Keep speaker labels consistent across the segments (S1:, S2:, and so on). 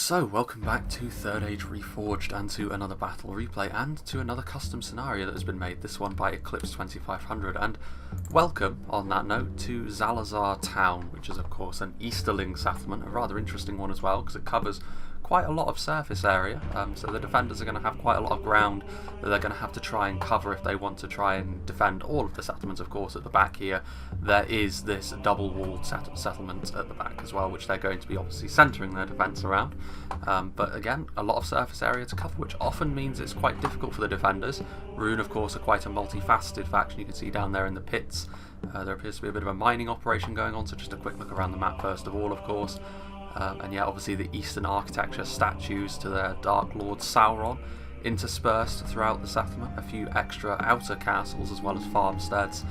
S1: So, welcome back to Third Age Reforged and to another battle replay and to another custom scenario that has been made, this one by Eclipse 2500, and welcome, on that note, to ZALAZAR Town, which is of course an Easterling settlement, a rather interesting one as well because it covers quite a lot of surface area, so the defenders are going to have quite a lot of ground that they're going to have to try and cover if they want to try and defend all of the settlements. Of course, at the back here there is this double-walled settlement at the back as well, which they're going to be obviously centering their defence around, but again, a lot of surface area to cover, which often means it's quite difficult for the defenders. Rhun, of course, are quite a multifaceted faction. You can see down there in the pits there appears to be a bit of a mining operation going on, so just a quick look around the map first of all, of course. And yeah, obviously the Eastern architecture, statues to their Dark Lord Sauron interspersed throughout the settlement, a few extra outer castles as well as farmsteads.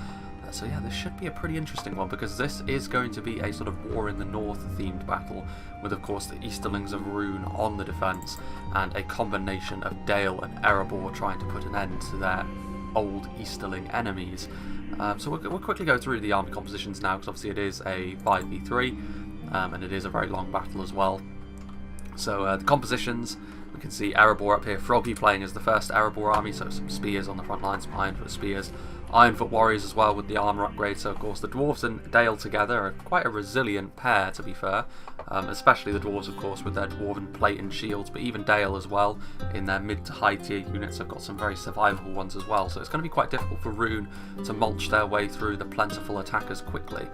S1: So yeah, this should be a pretty interesting one because this is going to be a sort of War in the North themed battle with of course the Easterlings of Rhun on the defence and a combination of Dale and Erebor trying to put an end to their old Easterling enemies. So we'll quickly go through the army compositions now because obviously it is a 5v3. And it is a very long battle as well. So the compositions, we can see Erebor up here, Froggy playing as the first Erebor army, so some spears on the front line, some Ironfoot spears, Ironfoot warriors as well with the armour upgrade. So of course the Dwarves and Dale together are quite a resilient pair, to be fair, especially the Dwarves of course with their Dwarven plate and shields, but even Dale as well in their mid to high tier units have got some very survivable ones as well, so it's going to be quite difficult for Rhun to mulch their way through the plentiful attackers quickly.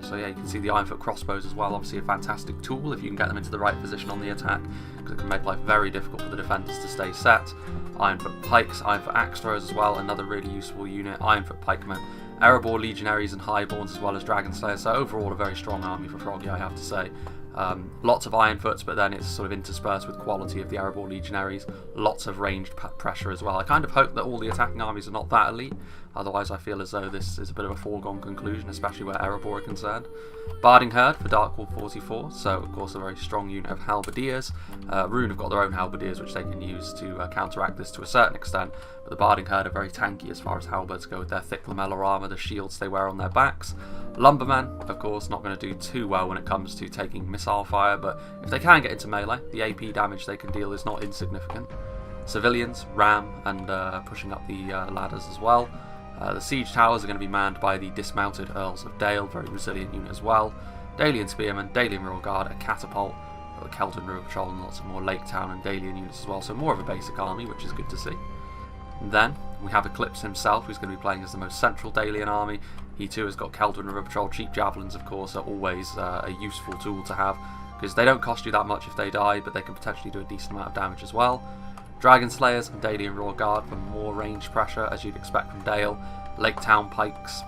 S1: So yeah, you can see the Ironfoot crossbows as well, obviously a fantastic tool if you can get them into the right position on the attack, because it can make life very difficult for the defenders to stay set. Ironfoot pikes, Ironfoot axe throwers as well, another really useful unit, Ironfoot pikemen, Erebor legionaries and highborns as well as dragon slayers, so overall a very strong army for Froggy, I have to say. Lots of Ironfoots, but then it's sort of interspersed with quality of the Erebor legionaries, lots of ranged pressure as well. I kind of hope that all the attacking armies are not that elite, otherwise I feel as though this is a bit of a foregone conclusion, especially where Erebor are concerned. Barding Herd for Darkwall 44, so of course a very strong unit of halberdiers. Rhun have got their own halberdiers which they can use to counteract this to a certain extent, but the Barding Herd are very tanky as far as halberds go with their thick lamellar armour, the shields they wear on their backs. Lumbermen, of course, not going to do too well when it comes to taking missile fire, but if they can get into melee, the AP damage they can deal is not insignificant. Civilians, ram, and pushing up the ladders as well. The siege towers are going to be manned by the dismounted Earls of Dale, very resilient unit as well. Dalian Spearmen, Dalian Rear Guard, a catapult, the Keldon River Patrol, and lots of more Lake Town and Dalian units as well, so more of a basic army, which is good to see. And then we have Eclipse himself, who's going to be playing as the most central Dalian army. He too has got Keldon River Patrol. Cheap javelins, of course, are always a useful tool to have because they don't cost you that much if they die, but they can potentially do a decent amount of damage as well. Dragon Slayers and Dalian Raw Guard for more range pressure, as you'd expect from Dale. Lake Town Pikes,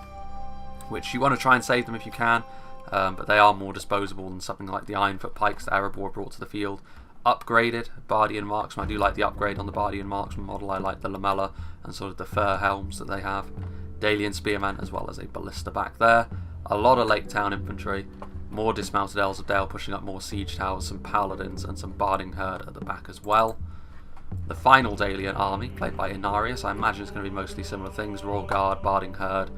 S1: which you want to try and save them if you can, but they are more disposable than something like the Ironfoot Pikes that Erebor brought to the field. Upgraded Bardian Marksman, I do like the upgrade on the Bardian Marksman model. I like the lamella and sort of the fur helms that they have. Dalian Spearman as well as a ballista back there. A lot of Lake Town infantry, more dismounted Elves of Dale pushing up more siege towers, some paladins and some Barding Herd at the back as well. The final Dalian army, played by Inarius, I imagine it's going to be mostly similar things, Royal Guard, Barding Herd.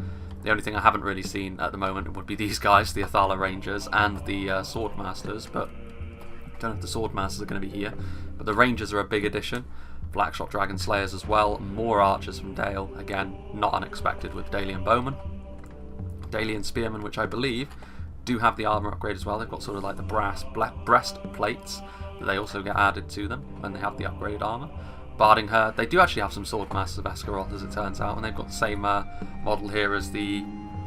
S1: The only thing I haven't really seen at the moment would be these guys, the Athala Rangers and the Swordmasters, but I don't know if the Swordmasters are going to be here. But the Rangers are a big addition. Blackshot Dragon Slayers as well, more archers from Dale, again not unexpected with Dalian Bowmen. Dalian Spearmen, which I believe do have the armour upgrade as well, they've got sort of like the brass breastplates that they also get added to them when they have the upgraded armour. Barding Herd, they do actually have some Swordmasters of Escaroth as it turns out, and they've got the same model here as the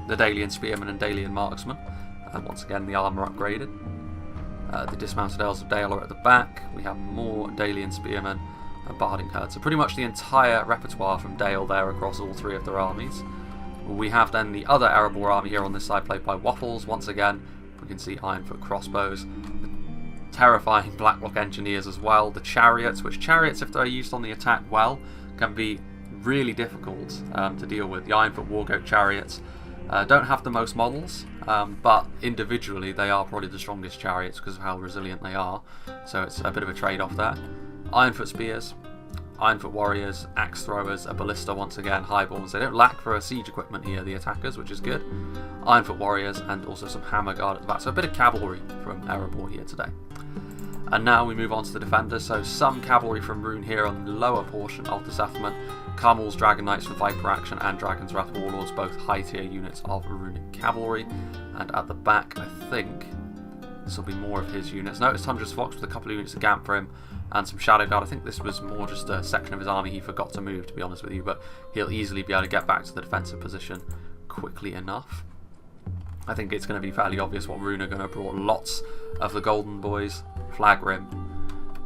S1: Dalian Spearmen and Dalian Marksmen, and once again the armour upgraded. The dismounted Earls of Dale are at the back, we have more Dalian Spearmen and Barding Herd, so pretty much the entire repertoire from Dale there across all three of their armies. We have then the other Erebor army here on this side played by Waffles. Once again we can see Ironfoot crossbows, terrifying Blackrock engineers as well, the Chariots, which Chariots, if they're used on the attack well, can be really difficult to deal with. The Ironfoot Wargoat Chariots don't have the most models, but individually they are probably the strongest Chariots because of how resilient they are, so it's a bit of a trade-off there. Ironfoot Spears, Ironfoot Warriors, Axe Throwers, a Ballista once again, Highborns. They don't lack for siege equipment here, the attackers, which is good. Ironfoot Warriors and also some Hammer Guard at the back, so a bit of cavalry from Erebor here today. And now we move on to the defenders, so some cavalry from Rhun here on the lower portion of the settlement. Carmel's Dragon Knights for Viper action and Dragon's Wrath Warlords, both high tier units of Runic Cavalry. And at the back, I think this will be more of his units. Notice Tundra's Fox with a couple of units of Gamp for him and some Shadow Guard. I think this was more just a section of his army he forgot to move, to be honest with you, but he'll easily be able to get back to the defensive position quickly enough. I think it's going to be fairly obvious what Rhun are going to brought lots of the Golden Boys, Flag Rim.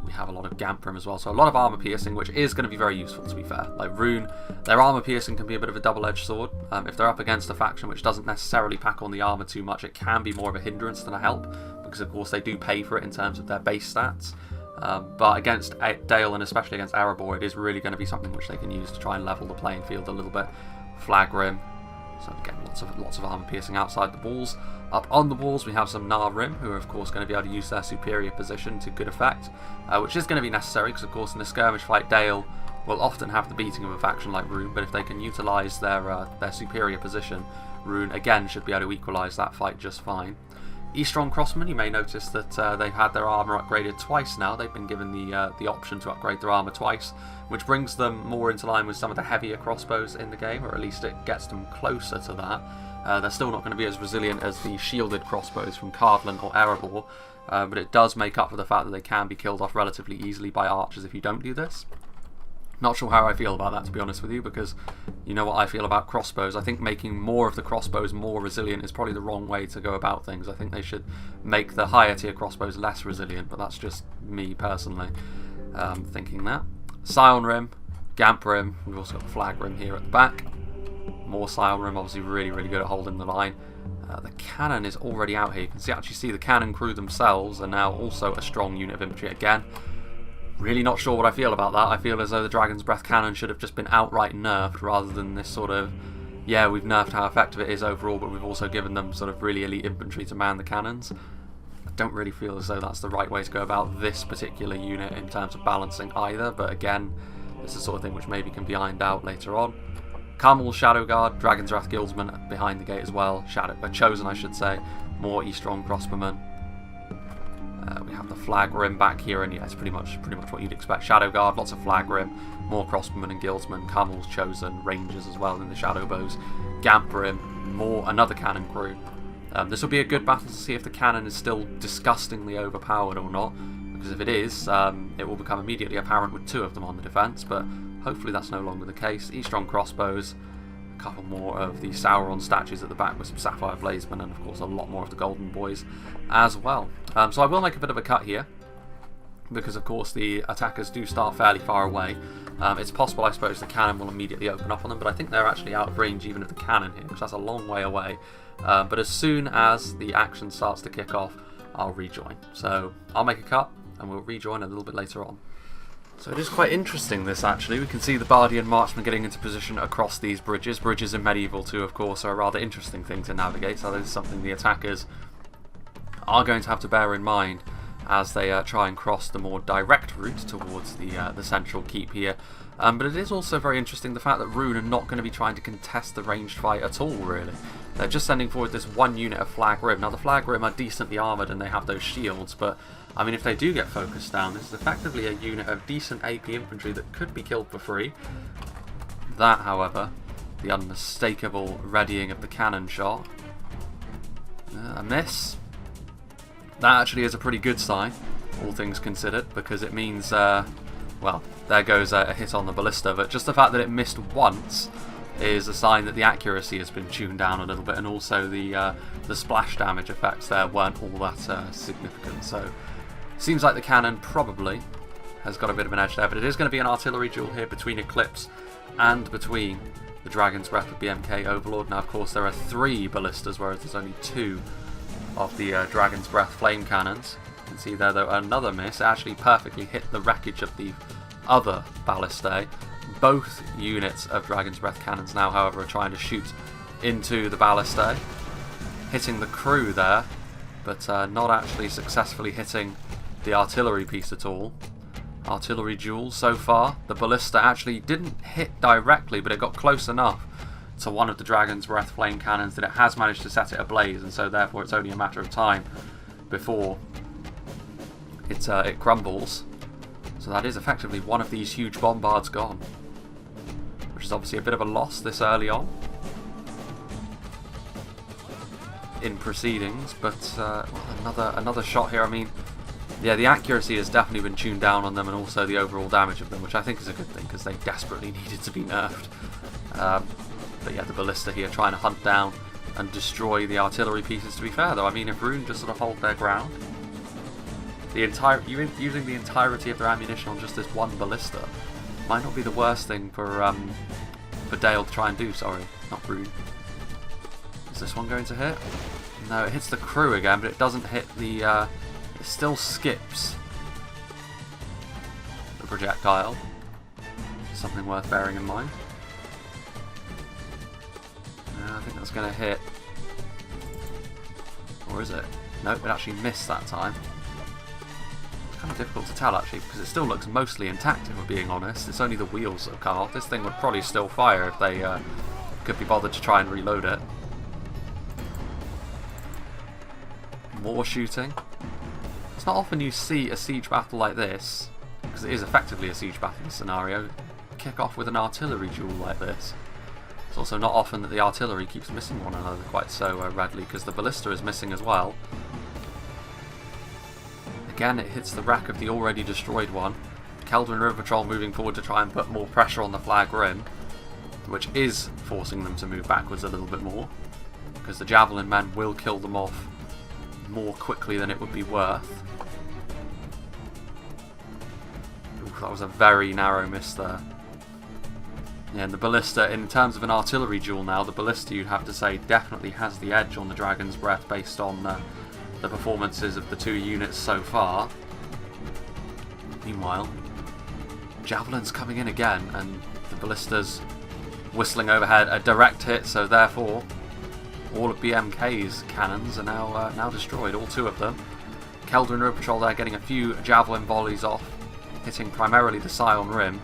S1: We have a lot of Gamp Rim as well, so a lot of armor piercing, which is going to be very useful, to be fair. Like Rhun, their armor piercing can be a bit of a double-edged sword. If they're up against a faction which doesn't necessarily pack on the armor too much, it can be more of a hindrance than a help, because of course they do pay for it in terms of their base stats. But against Dale, and especially against Erebor, it is really going to be something which they can use to try and level the playing field a little bit. Flag Rim. So again, lots of armor piercing outside the walls. Up on the walls we have some Gnar Rim, who are of course going to be able to use their superior position to good effect, which is going to be necessary because of course in a skirmish fight Dale will often have the beating of a faction like Rhun, but if they can utilise their superior position, Rhun again should be able to equalise that fight just fine. Eastron Crossmen, you may notice that they've had their armour upgraded twice now. They've been given the option to upgrade their armour twice, which brings them more into line with some of the heavier crossbows in the game, or at least it gets them closer to that. They're still not going to be as resilient as the shielded crossbows from Cardland or Erebor, but it does make up for the fact that they can be killed off relatively easily by archers if you don't do this. Not sure how I feel about that, to be honest with you, because you know what I feel about crossbows. I think making more of the crossbows more resilient is probably the wrong way to go about things. I think they should make the higher tier crossbows less resilient, but that's just me personally thinking that. Scion Rim, Gamp Rim, we've also got Flag Rim here at the back. More Scion Rim, obviously really good at holding the line. The cannon is already out here. You can actually see the cannon crew themselves are now also a strong unit of infantry again. Really not sure what I feel about that. I feel as though the Dragon's Breath cannon should have just been outright nerfed rather than this sort of, yeah, we've nerfed how effective it is overall, but we've also given them sort of really elite infantry to man the cannons. I don't really feel as though that's the right way to go about this particular unit in terms of balancing either, but again, it's the sort of thing which maybe can be ironed out later on. Carmel's Shadow Guard, Dragon's Wrath Guildsmen behind the gate as well, Chosen I should say, more Eastron Crossbowmen. We have the Flag Rim back here, and yeah, it's pretty much what you'd expect. Shadow Guard, lots of Flag Rim, more Crossbowmen and Guildsmen, Carmel's Chosen, Rangers as well in the Shadow Bows, Gamp Rim, another cannon crew. This will be a good battle to see if the cannon is still disgustingly overpowered or not, because if it is, it will become immediately apparent with two of them on the defence, but hopefully that's no longer the case. Eastron Crossbows, a couple more of the Sauron statues at the back with some Sapphire Blazemen, and of course a lot more of the Golden Boys as well. So I will make a bit of a cut here, because of course the attackers do start fairly far away. It's possible, I suppose, the cannon will immediately open up on them, but I think they're actually out of range even of the cannon here, because that's a long way away. But as soon as the action starts to kick off, I'll rejoin. So I'll make a cut, and we'll rejoin a little bit later on. So it is quite interesting, this actually. We can see the Bardian marksmen getting into position across these bridges. Bridges in Medieval 2, of course, are a rather interesting thing to navigate, so this is something the attackers are going to have to bear in mind as they try and cross the more direct route towards the central keep here. But it is also very interesting the fact that Rhun are not going to be trying to contest the ranged fight at all, really. They're just sending forward this one unit of Flag Rim. Now the Flag Rim are decently armoured and they have those shields, but I mean if they do get focused down, this is effectively a unit of decent AP infantry that could be killed for free. That, however, the unmistakable readying of the cannon shot. A miss. That actually is a pretty good sign, all things considered, because it means, well, there goes a hit on the ballista, but just the fact that it missed once is a sign that the accuracy has been tuned down a little bit, and also the splash damage effects there weren't all that significant. So seems like the cannon probably has got a bit of an edge there, but it is going to be an artillery duel here between Eclipse and between the Dragon's Breath of BMK Overlord. Now, of course, there are 3 ballistas, whereas there's only 2 of the Dragon's Breath flame cannons. You can see there, though, another miss. It actually perfectly hit the wreckage of the other ballistae. Both units of Dragon's Breath cannons now, however, are trying to shoot into the ballistae, hitting the crew there, but not actually successfully hitting the artillery piece at all. Artillery duel so far. The ballista actually didn't hit directly, but it got close enough to one of the Dragon's Breath flame cannons that it has managed to set it ablaze, and so therefore it's only a matter of time before it crumbles. So that is effectively one of these huge bombards gone, which is obviously a bit of a loss this early on in proceedings. But another shot here. I mean, yeah, the accuracy has definitely been tuned down on them, and also the overall damage of them, which I think is a good thing because they desperately needed to be nerfed. But yeah, the ballista here trying to hunt down and destroy the artillery pieces. To be fair though, I mean, if Rhun just sort of hold their ground, using the entirety of their ammunition on just this one ballista might not be the worst thing for Dale to try and do. Sorry, not Rhun. Is this one going to hit? No, it hits the crew again, but it doesn't hit the... it still skips the projectile. Something worth bearing in mind. I think that's going to hit. Or is it? Nope, it actually missed that time. It's kind of difficult to tell actually, because it still looks mostly intact if we're being honest. It's only the wheels that have come off. This thing would probably still fire if they could be bothered to try and reload it. More shooting. It's not often you see a siege battle like this, because it is effectively a siege battle scenario, kick off with an artillery duel like this. It's also not often that the artillery keeps missing one another quite so readily, because the ballista is missing as well. Again, it hits the wreck of the already destroyed one. Keldrin River Patrol moving forward to try and put more pressure on the flag rim, which is forcing them to move backwards a little bit more, because the javelin men will kill them off more quickly than it would be worth. Ooh, that was a very narrow miss there. Yeah, and the ballista, in terms of an artillery duel now, the ballista, you'd have to say, definitely has the edge on the Dragon's Breath based on the performances of the two units so far. Meanwhile, javelins coming in again, and the ballista's whistling overhead, a direct hit, so therefore all of BMK's cannons are now destroyed, all two of them. Keldrin River Patrol there getting a few javelin volleys off, hitting primarily the Scion Rim.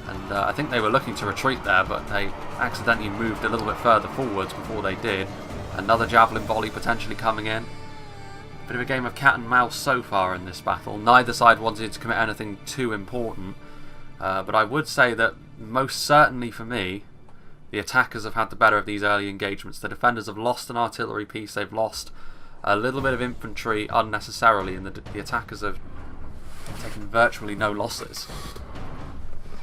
S1: And I think they were looking to retreat there, but they accidentally moved a little bit further forwards before they did. Another javelin volley potentially coming in. Bit of a game of cat and mouse so far in this battle. Neither side wanted to commit anything too important. But I would say that most certainly for me, the attackers have had the better of these early engagements. The defenders have lost an artillery piece, they've lost a little bit of infantry unnecessarily, and the attackers have taken virtually no losses.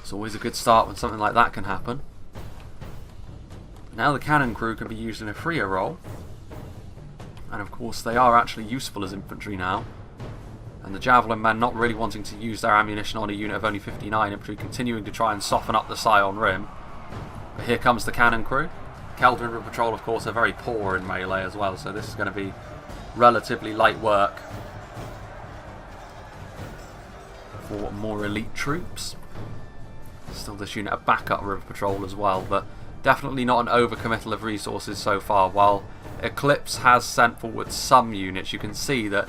S1: It's always a good start when something like that can happen. Now the cannon crew can be used in a freer role, and of course they are actually useful as infantry now. And the javelin men not really wanting to use their ammunition on a unit of only 59 infantry, continuing to try and soften up the Scion Rim. But here comes the cannon crew. Keldrin River Patrol, of course, are very poor in melee as well, so this is going to be relatively light work for more elite troops. Still this unit of backup River Patrol as well, but definitely not an overcommittal of resources so far. While Eclipse has sent forward some units, you can see that,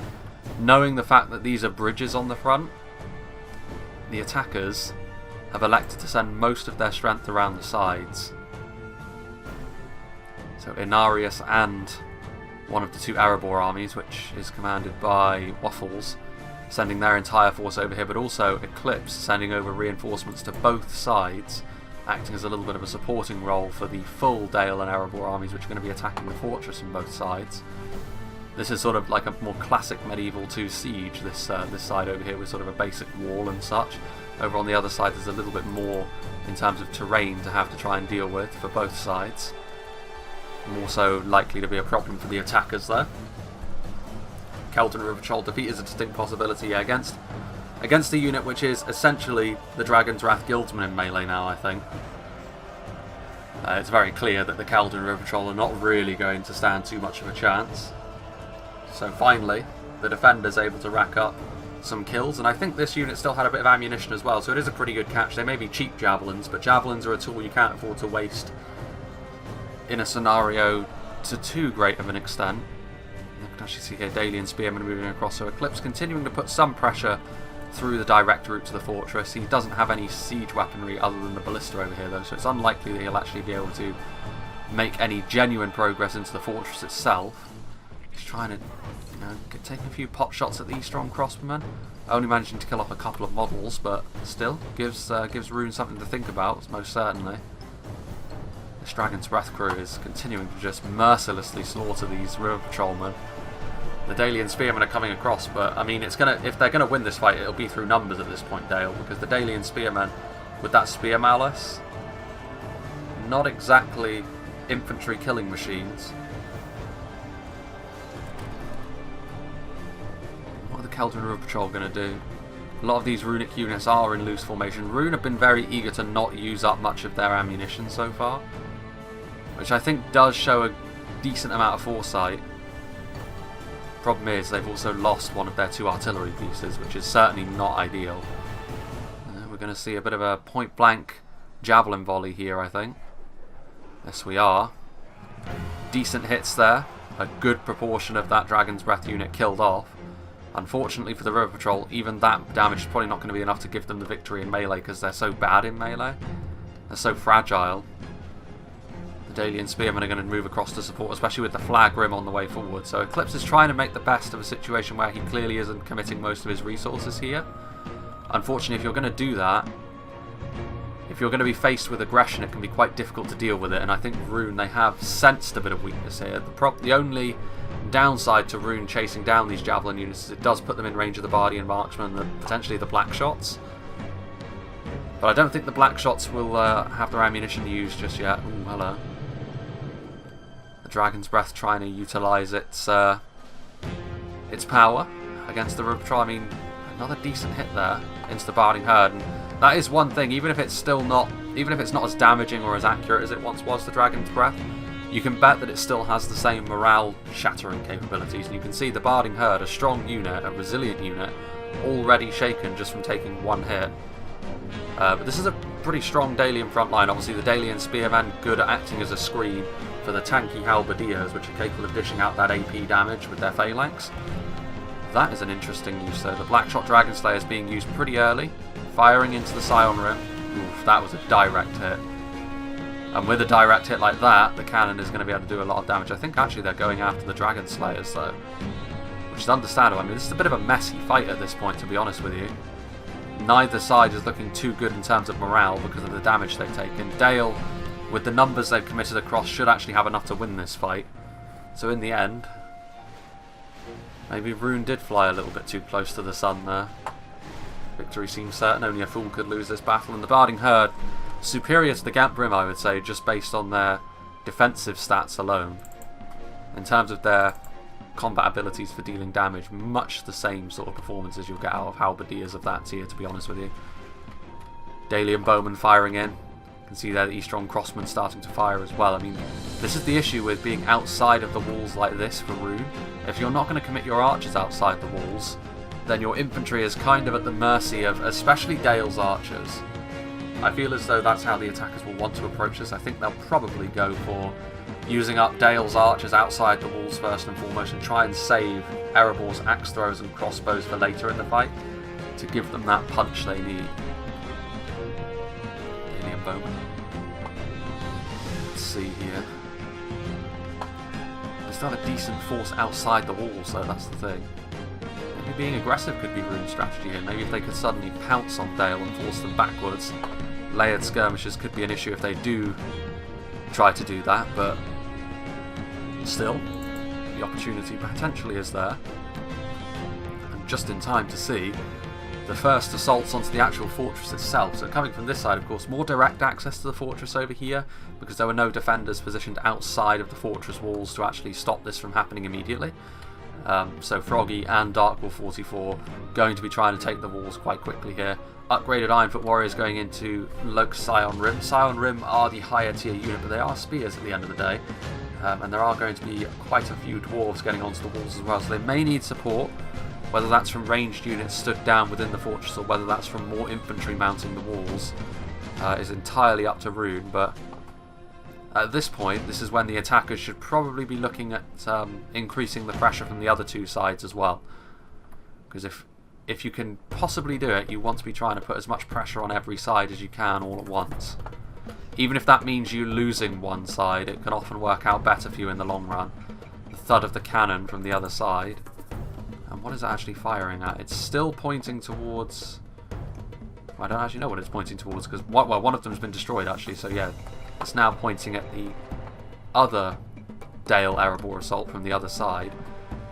S1: knowing the fact that these are bridges on the front, the attackers have elected to send most of their strength around the sides. So Inarius and one of the two Erebor armies, which is commanded by Waffles, sending their entire force over here, but also Eclipse sending over reinforcements to both sides, acting as a little bit of a supporting role for the full Dale and Erebor armies, which are going to be attacking the fortress on both sides. This is sort of like a more classic medieval 2 siege, this side over here with sort of a basic wall and such. Over on the other side there's a little bit more in terms of terrain to have to try and deal with for both sides. More so likely to be a problem for the attackers there. Keldrin River Patrol defeat is a distinct possibility against a unit which is essentially the Dragon's Wrath Guildsmen in melee now, I think. It's very clear that the Keldrin River Patrol are not really going to stand too much of a chance. So finally, the defender's able to rack up some kills, and I think this unit still had a bit of ammunition as well, so it is a pretty good catch. They may be cheap javelins, but javelins are a tool you can't afford to waste in a scenario to too great of an extent. You can actually see here Dalian Spearmen moving across, so Eclipse continuing to put some pressure through the direct route to the fortress. He doesn't have any siege weaponry other than the ballista over here though, so it's unlikely that he'll actually be able to make any genuine progress into the fortress itself. He's trying to Taking a few pot shots at these strong crossbowmen. Only managing to kill off a couple of models, but still gives Rhun something to think about, most certainly. This Dragon's Breath crew is continuing to just mercilessly slaughter these river patrolmen. The Dalian spearmen are coming across, but I mean, if they're gonna win this fight, it'll be through numbers at this point, Dale, because the Dalian spearmen with that spear malice, not exactly infantry killing machines. What are the Keldrin River Patrol going to do? A lot of these runic units are in loose formation. Rhun have been very eager to not use up much of their ammunition so far, which I think does show a decent amount of foresight. Problem is, they've also lost one of their 2 artillery pieces, which is certainly not ideal. We're going to see a bit of a point-blank javelin volley here, I think. Yes, we are. Decent hits there. A good proportion of that Dragon's Breath unit killed off. Unfortunately for the River Patrol, even that damage is probably not going to be enough to give them the victory in melee, because they're so bad in melee. They're so fragile. The Dalian Spearmen are going to move across to support, especially with the Flag Rim on the way forward. So Eclipse is trying to make the best of a situation where he clearly isn't committing most of his resources here. Unfortunately, if you're going to do that, if you're going to be faced with aggression, it can be quite difficult to deal with it, and I think Rhun, they have sensed a bit of weakness here. The only downside to Rhun chasing down these javelin units is it does put them in range of the Bardian Marksmen and potentially the Black Shots. But I don't think the Black Shots will have their ammunition used just yet. Ooh, hello. The Dragon's Breath trying to utilise its power against the River Patrol. I mean, another decent hit there into the Barding Herd, and that is one thing, even if it's not as damaging or as accurate as it once was, the Dragon's Breath, you can bet that it still has the same morale shattering capabilities, and you can see the Barding Herd, a strong unit, a resilient unit, already shaken just from taking one hit. But this is a pretty strong Dalian front line. Obviously the Dalian Spearmen good at acting as a screen for the tanky Halberdiers, which are capable of dishing out that AP damage with their phalanx. That is an interesting use though. The Blackshot Dragon Slayer is being used pretty early, firing into the Scion Rim. Oof, that was a direct hit. And with a direct hit like that, the cannon is going to be able to do a lot of damage. I think actually they're going after the Dragon Slayers though, which is understandable. I mean, this is a bit of a messy fight at this point, to be honest with you. Neither side is looking too good in terms of morale because of the damage they've taken. Dale, with the numbers they've committed across, should actually have enough to win this fight. So in the end, maybe Rhun did fly a little bit too close to the sun there. Victory seems certain, only a fool could lose this battle, and the Barding Herd, superior to the Gamp Brim, I would say, just based on their defensive stats alone. In terms of their combat abilities for dealing damage, much the same sort of performances you'll get out of Halberdiers of that tier, to be honest with you. Dalian Bowmen firing in. You can see there the strong Crossmen starting to fire as well. I mean, this is the issue with being outside of the walls like this for Rhun. If you're not going to commit your archers outside the walls, then your infantry is kind of at the mercy of, especially Dale's archers. I feel as though that's how the attackers will want to approach this. I think they'll probably go for using up Dale's archers outside the walls first and foremost, and try and save Erebor's axe throws and crossbows for later in the fight to give them that punch they need. Dalian Bowman. Let's see here. They still have a decent force outside the walls, though, that's the thing. Maybe being aggressive could be Rhun's strategy here. Maybe if they could suddenly pounce on Dale and force them backwards. Layered skirmishes could be an issue if they do try to do that, but still, the opportunity potentially is there. And just in time to see the first assaults onto the actual fortress itself. So coming from this side, of course, more direct access to the fortress over here, because there were no defenders positioned outside of the fortress walls to actually stop this from happening immediately. So Froggy and Darkwolf 44 going to be trying to take the walls quite quickly here. Upgraded Ironfoot Warriors going into Loke's Scion Rim. Scion Rim are the higher tier unit, but they are spears at the end of the day. And there are going to be quite a few dwarves getting onto the walls as well, so they may need support, whether that's from ranged units stood down within the fortress or whether that's from more infantry mounting the walls is entirely up to Rhun. But at this point, this is when the attackers should probably be looking at increasing the pressure from the other two sides as well. Because if you can possibly do it, you want to be trying to put as much pressure on every side as you can all at once. Even if that means you losing one side, it can often work out better for you in the long run. The thud of the cannon from the other side And what is it actually firing at? It's still pointing towards... I don't actually know what it's pointing towards, because, well, one of them has been destroyed, actually, so yeah. It's now pointing at the other Dale Erebor assault from the other side.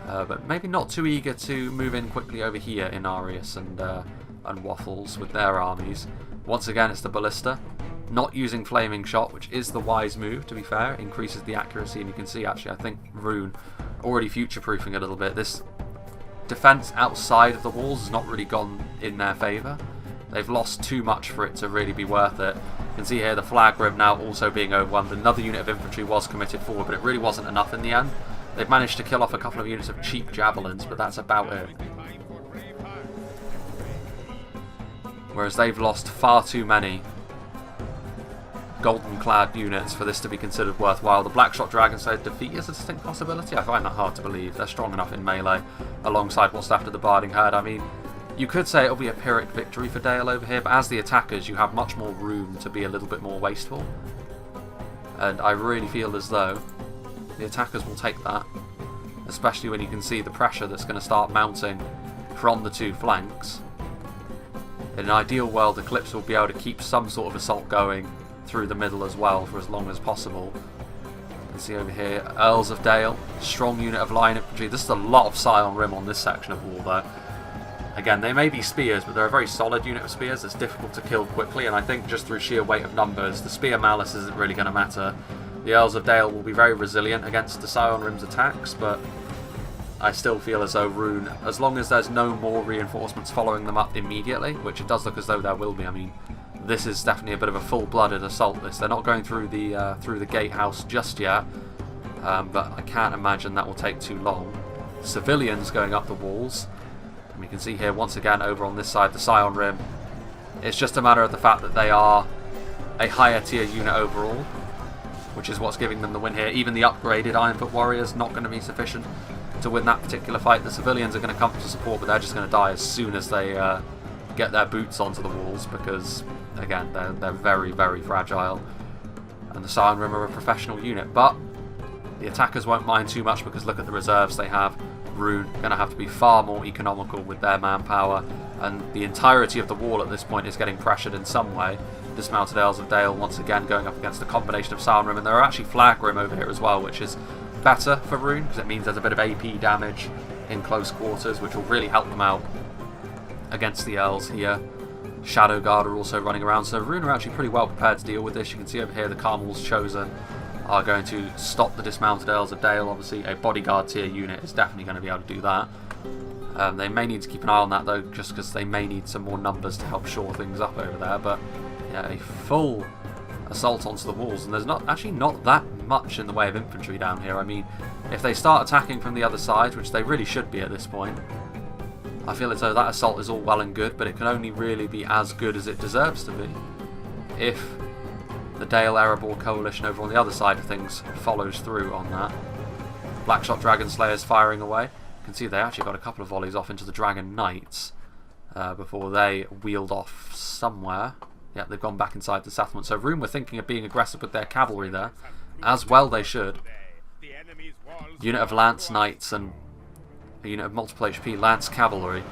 S1: But maybe not too eager to move in quickly over here in Arius and Waffles with their armies. Once again, it's the Ballista. Not using Flaming Shot, which is the wise move, to be fair. It increases the accuracy, and you can see, actually, I think Rhun already future-proofing a little bit. This defense outside of the walls has not really gone in their favour. They've lost too much for it to really be worth it. You can see here the flag rim now also being overwhelmed. Another unit of infantry was committed forward, but it really wasn't enough in the end. They've managed to kill off a couple of units of cheap javelins, but that's about it. Whereas they've lost far too many golden clad units for this to be considered worthwhile. The Blackshot Dragon said defeat is a distinct possibility. I find that hard to believe. They're strong enough in melee alongside what's left of the Barding Herd. I mean, you could say it'll be a Pyrrhic victory for Dale over here, but as the attackers you have much more room to be a little bit more wasteful. And I really feel as though the attackers will take that, especially when you can see the pressure that's going to start mounting from the two flanks. In an ideal world, Eclipse will be able to keep some sort of assault going through the middle as well for as long as possible. You can see over here, Earls of Dale, strong unit of line infantry. This is a lot of Scion Rim on this section of wall though. Again, they may be spears, but they're a very solid unit of spears that's difficult to kill quickly, and I think just through sheer weight of numbers, the spear malice isn't really going to matter. The Earls of Dale will be very resilient against the Scion Rim's attacks, but I still feel as though Rhun, as long as there's no more reinforcements following them up immediately, which it does look as though there will be. I mean, this is definitely a bit of a full-blooded assault. They're not going through the gatehouse just yet, but I can't imagine that will take too long. Civilians going up the walls. And we can see here once again over on this side the Scion Rim. It's just a matter of the fact that they are a higher tier unit overall, which is what's giving them the win here. Even the upgraded Ironfoot Warriors not going to be sufficient to win that particular fight. The civilians are going to come to support, but they're just going to die as soon as they get their boots onto the walls, because again they're very, very fragile. And the Scion Rim are a professional unit, but the attackers won't mind too much because look at the reserves they have. Rhun going to have to be far more economical with their manpower, and the entirety of the wall at this point is getting pressured in some way. Dismounted Earls of Dale once again going up against a combination of Scion Rim, and there are actually Flag Rim over here as well, which is better for Rhun because it means there's a bit of AP damage in close quarters, which will really help them out against the Earls here. Shadow Guard are also running around, so Rhun are actually pretty well prepared to deal with this. You can see over here the Carmel's Chosen are going to stop the Dismounted Earls of Dale. Obviously a bodyguard tier unit is definitely going to be able to do that. They may need to keep an eye on that though, just because they may need some more numbers to help shore things up over there, but yeah, a full assault onto the walls, and there's not that much in the way of infantry down here. I mean, if they start attacking from the other side, which they really should be at this point, I feel as though that assault is all well and good, but it can only really be as good as it deserves to be if the Dale Erebor coalition over on the other side of things follows through on that. Blackshot Dragon Slayers firing away. You can see they actually got a couple of volleys off into the Dragon Knights before they wheeled off somewhere. Yeah, they've gone back inside the settlement. So Rhun were thinking of being aggressive with their cavalry there, as well they should. Unit of Lance Knights and a unit of multiple HP Lance Cavalry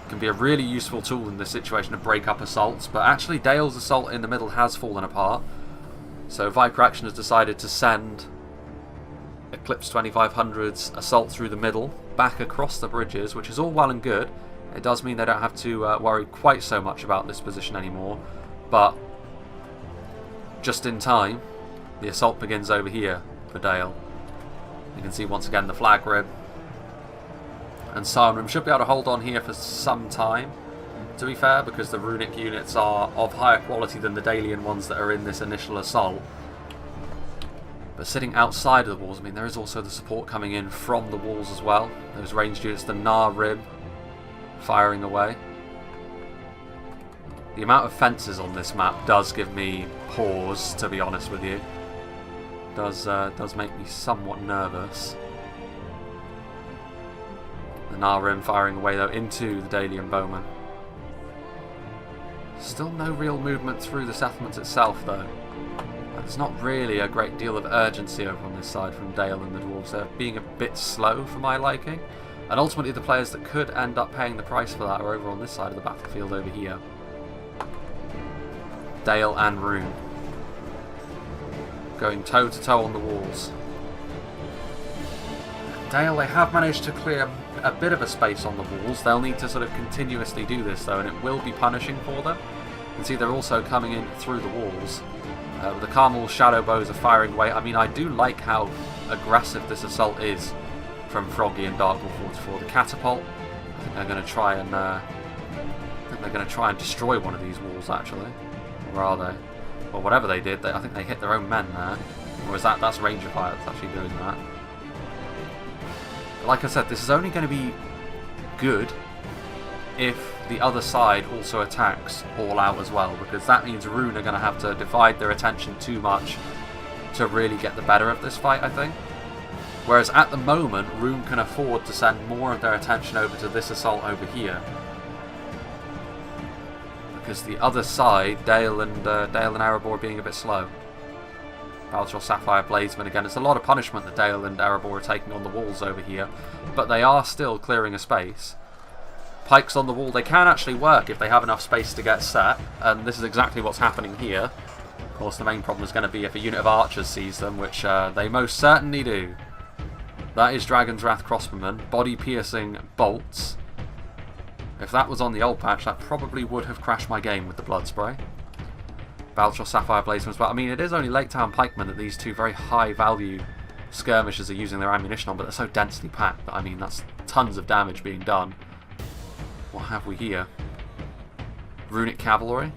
S1: can be a really useful tool in this situation to break up assaults, but actually Dale's assault in the middle has fallen apart. So Viper Action has decided to send Eclipse 2500's assault through the middle, back across the bridges, which is all well and good. It does mean they don't have to worry quite so much about this position anymore, but just in time, the assault begins over here for Dale. You can see once again the Flag Rim. And Scion Rim should be able to hold on here for some time, to be fair, because the Runic units are of higher quality than the Dalian ones that are in this initial assault. But sitting outside of the walls, I mean, there is also the support coming in from the walls as well. Those ranged units, the Nar Rim, firing away. The amount of fences on this map does give me pause, to be honest with you. Does make me somewhat nervous. The Nar Rim firing away though into the Dalian Bowmen. Still no real movement through the settlement itself though. There's not really a great deal of urgency over on this side from Dale and the Dwarves. They're being a bit slow for my liking. And ultimately the players that could end up paying the price for that are over on this side of the battlefield over here. Dale and Rhun. Going toe to toe on the walls. Dale, they have managed to clear a bit of a space on the walls. They'll need to sort of continuously do this though, and it will be punishing for them. You can see they're also coming in through the walls. The Carmel's shadow bows are firing away. I mean, I do like how aggressive this assault is from Froggy and Darkwolf 44. The catapult, I think they're going to try and destroy one of these walls actually. Or are they? Or whatever they did, I think they hit their own men there. Or is that's Ranger Fire that's actually doing that? Like I said, this is only going to be good if the other side also attacks all out as well, because that means Rhun are going to have to divide their attention too much to really get the better of this fight, I think. Whereas at the moment, Rhun can afford to send more of their attention over to this assault over here. Because the other side, Dale and Erebor are being a bit slow. Baltrol Sapphire Bladesman again. It's a lot of punishment that Dale and Erebor are taking on the walls over here, but they are still clearing a space. Pikes on the wall, they can actually work if they have enough space to get set, and this is exactly what's happening here. Of course, the main problem is going to be if a unit of archers sees them, which they most certainly do. That is Dragon's Wrath crossbowmen, body-piercing bolts. If that was on the old patch, that probably would have crashed my game with the blood spray. Baltrol Sapphire Bladesman as well. I mean, it is only Lake Town pikemen that these two very high-value skirmishers are using their ammunition on, but they're so densely packed that, I mean, that's tons of damage being done. What have we here? Runic Cavalry.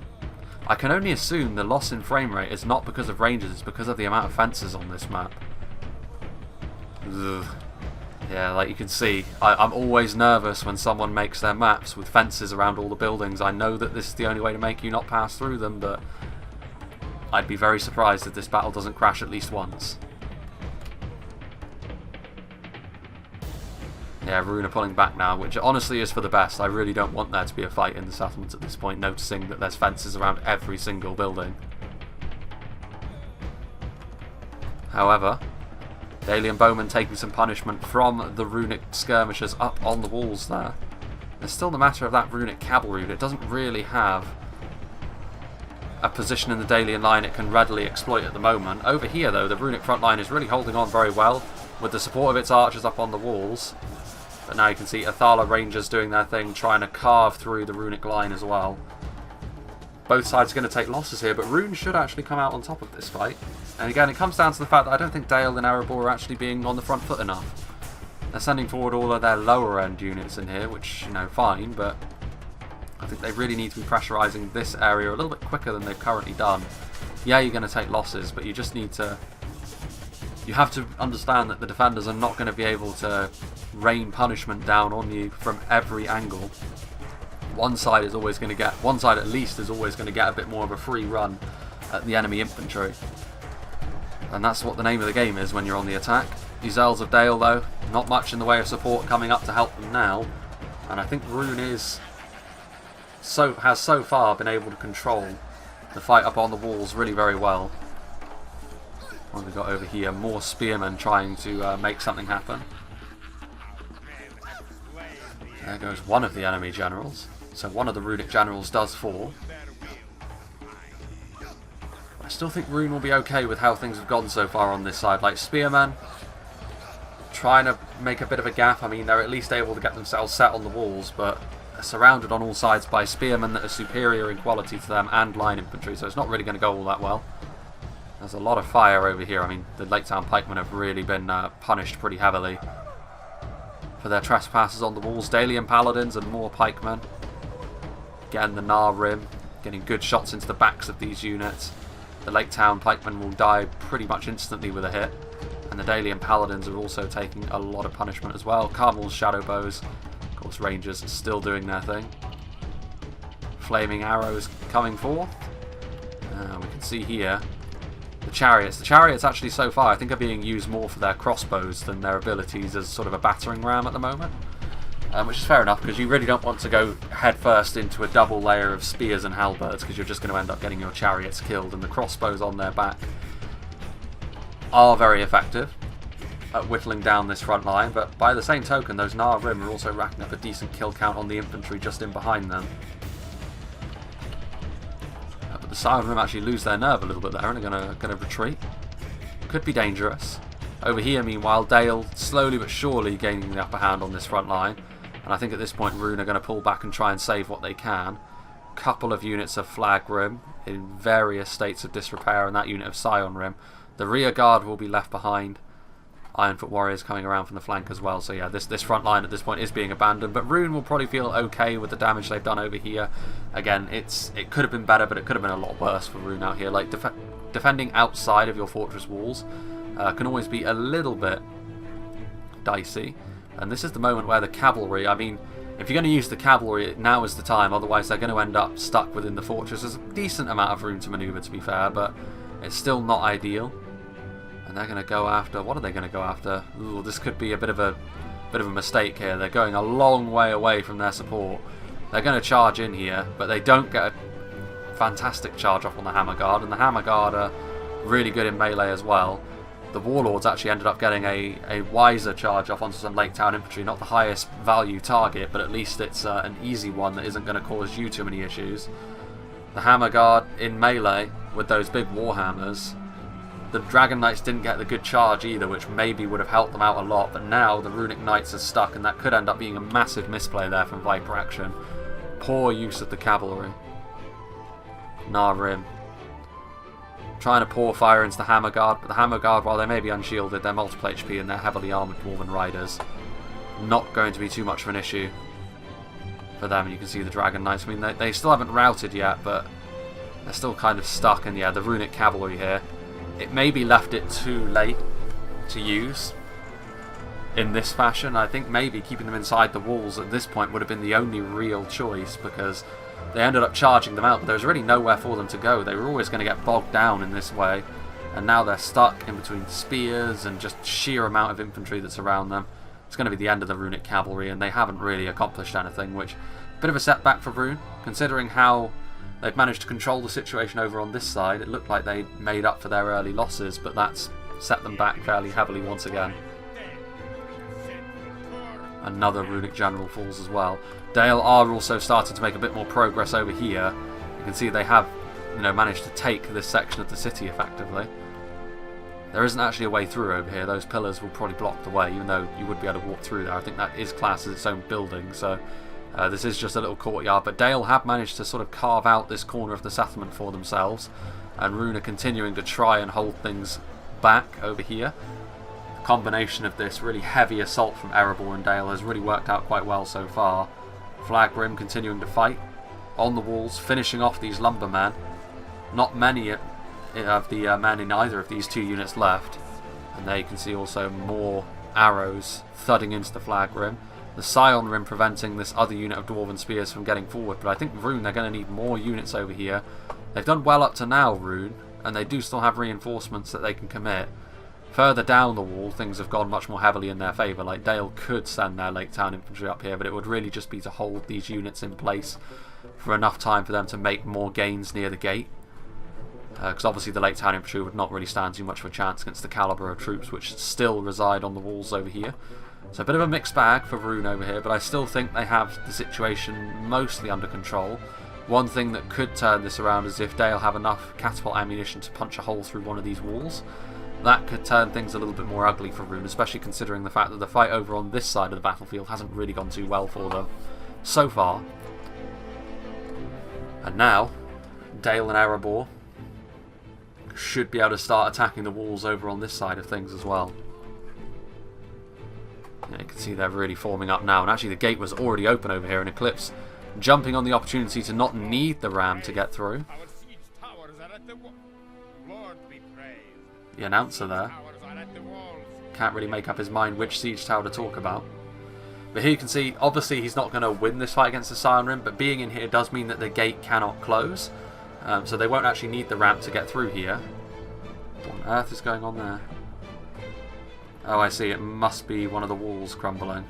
S1: I can only assume the loss in frame rate is not because of rangers, it's because of the amount of fences on this map. Ugh. Yeah, like you can see, I'm always nervous when someone makes their maps with fences around all the buildings. I know that this is the only way to make you not pass through them, but I'd be very surprised if this battle doesn't crash at least once. Yeah, Rhun are pulling back now, which honestly is for the best. I really don't want there to be a fight in the settlement at this point, noticing that there's fences around every single building. However, Dalian Bowman taking some punishment from the Runic skirmishers up on the walls there. There's still the matter of that Runic Cavalry, but it doesn't really have a position in the Dalian line it can readily exploit at the moment. Over here though, the Runic front line is really holding on very well with the support of its archers up on the walls. But now you can see Athala Rangers doing their thing, trying to carve through the Runic line as well. Both sides are going to take losses here, but Rhun should actually come out on top of this fight. And again, it comes down to the fact that I don't think Dale and Erebor are actually being on the front foot enough. They're sending forward all of their lower end units in here, which, you know, fine, but I think they really need to be pressurising this area a little bit quicker than they've currently done. Yeah, you're going to take losses, but you just need to... You have to understand that the defenders are not going to be able to rain punishment down on you from every angle. One side is always going to get, one side at least is always going to get a bit more of a free run at the enemy infantry. And that's what the name of the game is when you're on the attack. These Earls of Dale though, not much in the way of support coming up to help them now. And I think Rhun has so far been able to control the fight up on the walls really very well. What have we got over here? More spearmen trying to make something happen. There goes one of the enemy generals. So one of the Runic generals does fall. I still think Rhun will be okay with how things have gone so far on this side. Like spearmen trying to make a bit of a gap. I mean, they're at least able to get themselves set on the walls, but they're surrounded on all sides by spearmen that are superior in quality to them and line infantry, so it's not really going to go all that well. There's a lot of fire over here. I mean, the Lake Town pikemen have really been punished pretty heavily for their trespasses on the walls. Dalian paladins and more pikemen. Again, the Nar Rim getting good shots into the backs of these units. The Lake Town pikemen will die pretty much instantly with a hit. And the Dalian paladins are also taking a lot of punishment as well. Carmel's shadow bows. Of course, Rangers are still doing their thing. Flaming arrows coming forth. We can see here the Chariots. The Chariots actually so far I think are being used more for their crossbows than their abilities as sort of a battering ram at the moment. Which is fair enough, because you really don't want to go head first into a double layer of spears and halberds, because you're just going to end up getting your Chariots killed, and the crossbows on their back are very effective. at whittling down this front line, but by the same token, those Rhun are also racking up a decent kill count on the infantry just in behind them. But the Scion Rhun actually lose their nerve a little bit there and are going to retreat. Could be dangerous. Over here, meanwhile, Dale slowly but surely gaining the upper hand on this front line, and I think at this point Rhun are going to pull back and try and save what they can. Couple of units of Flag Rhun in various states of disrepair, and that unit of Scion Rhun. The rear guard will be left behind. Ironfoot warriors coming around from the flank as well. So yeah, this front line at this point is being abandoned, but Rhun will probably feel okay with the damage they've done over here. Again, it could have been better, but it could have been a lot worse for Rhun out here. Like defending outside of your fortress walls can always be a little bit dicey, and this is the moment where the cavalry, I mean, if you're going to use the cavalry, now is the time, otherwise they're going to end up stuck within the fortress. There's a decent amount of room to manoeuvre, to be fair, but it's still not ideal. And they're going to go after, what are they going to go after? Ooh, this could be a bit of a mistake here. They're going a long way away from their support. They're going to charge in here, but they don't get a fantastic charge off on the Hammer Guard, and the Hammer Guard are really good in melee as well. The Warlords actually ended up getting a wiser charge off onto some Lake Town infantry. Not the highest value target, but at least it's an easy one that isn't going to cause you too many issues. The Hammer Guard in melee with those big Warhammers. The Dragon Knights didn't get the good charge either, which maybe would have helped them out a lot, but now the Runic Knights are stuck, and that could end up being a massive misplay there from Viper action. Poor use of the cavalry. Rhun trying to pour fire into the Hammer Guard, but the Hammer Guard, while they may be unshielded, they're multiple HP and they're heavily armoured Dwarven Riders. Not going to be too much of an issue for them. You can see the Dragon Knights. I mean, they still haven't routed yet, but they're still kind of stuck, and yeah, the Runic Cavalry here, it maybe left it too late to use in this fashion. I think maybe keeping them inside the walls at this point would have been the only real choice, because they ended up charging them out, but there was really nowhere for them to go. They were always going to get bogged down in this way, and now they're stuck in between spears and just sheer amount of infantry that's around them. It's going to be the end of the Runic Cavalry, and they haven't really accomplished anything, which a bit of a setback for Rhun, considering how they've managed to control the situation over on this side. It looked like they made up for their early losses, but that's set them back fairly heavily once again. Another Runic General falls as well. Dale are also starting to make a bit more progress over here. You can see they have, managed to take this section of the city effectively. There isn't actually a way through over here. Those pillars will probably block the way, even though you would be able to walk through there. I think that is classed as its own building, so this is just a little courtyard. But Dale have managed to sort of carve out this corner of the settlement for themselves, and Rhun are continuing to try and hold things back over here. The combination of this really heavy assault from Erebor and Dale has really worked out quite well so far. Flag Rhun continuing to fight on the walls, finishing off these lumbermen. Not many of the men in either of these two units left, and there you can see also more arrows thudding into the Flag Rhun. The Scion Rhun preventing this other unit of Dwarven Spears from getting forward, but I think Rhun, they're going to need more units over here. They've done well up to now, Rhun, and they do still have reinforcements that they can commit. Further down the wall, things have gone much more heavily in their favour. Like, Dale could send their Lake Town infantry up here, but it would really just be to hold these units in place for enough time for them to make more gains near the gate. Because obviously the Lake Town infantry would not really stand too much of a chance against the calibre of troops which still reside on the walls over here. So a bit of a mixed bag for Rhun over here, but I still think they have the situation mostly under control. One thing that could turn this around is if Dale have enough catapult ammunition to punch a hole through one of these walls. That could turn things a little bit more ugly for Rhun, especially considering the fact that the fight over on this side of the battlefield hasn't really gone too well for them so far. And now, Dale and Erebor should be able to start attacking the walls over on this side of things as well. Yeah, you can see they're really forming up now, and actually the gate was already open over here, and Eclipse jumping on the opportunity to not need the ram to get through. The announcer there can't really make up his mind which siege tower to talk about. But here you can see, obviously he's not going to win this fight against the Scion Rhun, but being in here does mean that the gate cannot close. So they won't actually need the ramp to get through here. What on earth is going on there? Oh, I see, it must be one of the walls crumbling.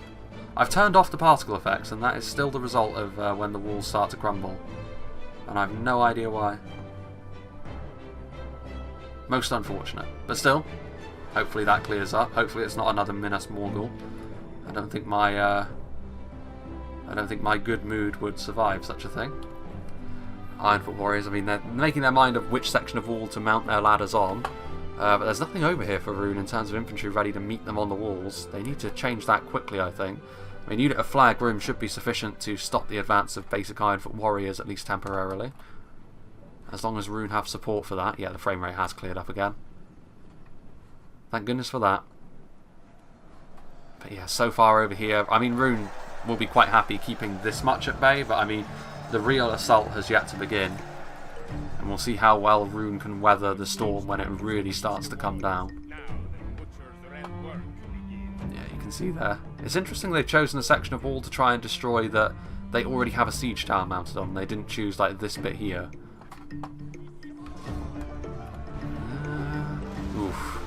S1: I've turned off the particle effects, and that is still the result of when the walls start to crumble. And I have no idea why. Most unfortunate. But still, Hopefully that clears up. Hopefully it's not another Minas Morgul. I don't think my good mood would survive such a thing. Ironfoot warriors, I mean, they're making their mind of which section of wall to mount their ladders on. But there's nothing over here for Rhun in terms of infantry ready to meet them on the walls. They need to change that quickly, I think. I mean, unit of flag room should be sufficient to stop the advance of basic Ironfoot warriors, at least temporarily. As long as Rhun have support for that. Yeah, the frame rate has cleared up again. Thank goodness for that. But yeah, so far over here, I mean, Rhun will be quite happy keeping this much at bay, but I mean, the real assault has yet to begin. And we'll see how well Rhun can weather the storm when it really starts to come down. Yeah, you can see there. It's interesting they've chosen a section of wall to try and destroy that they already have a siege tower mounted on. They didn't choose like this bit here. Oof.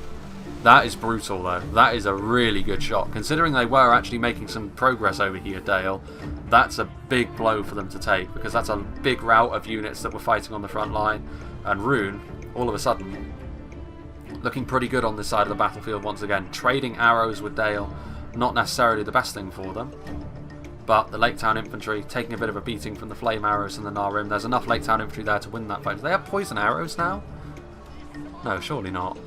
S1: That is brutal though. That is a really good shot. Considering they were actually making some progress over here, Dale, that's a big blow for them to take, because that's a big rout of units that were fighting on the front line. And Rhun, all of a sudden, looking pretty good on this side of the battlefield once again. Trading arrows with Dale, not necessarily the best thing for them. But the Lake Town infantry taking a bit of a beating from the flame arrows and the Nar Rim. There's enough Lake Town infantry there to win that fight. Do they have poison arrows now? No, surely not.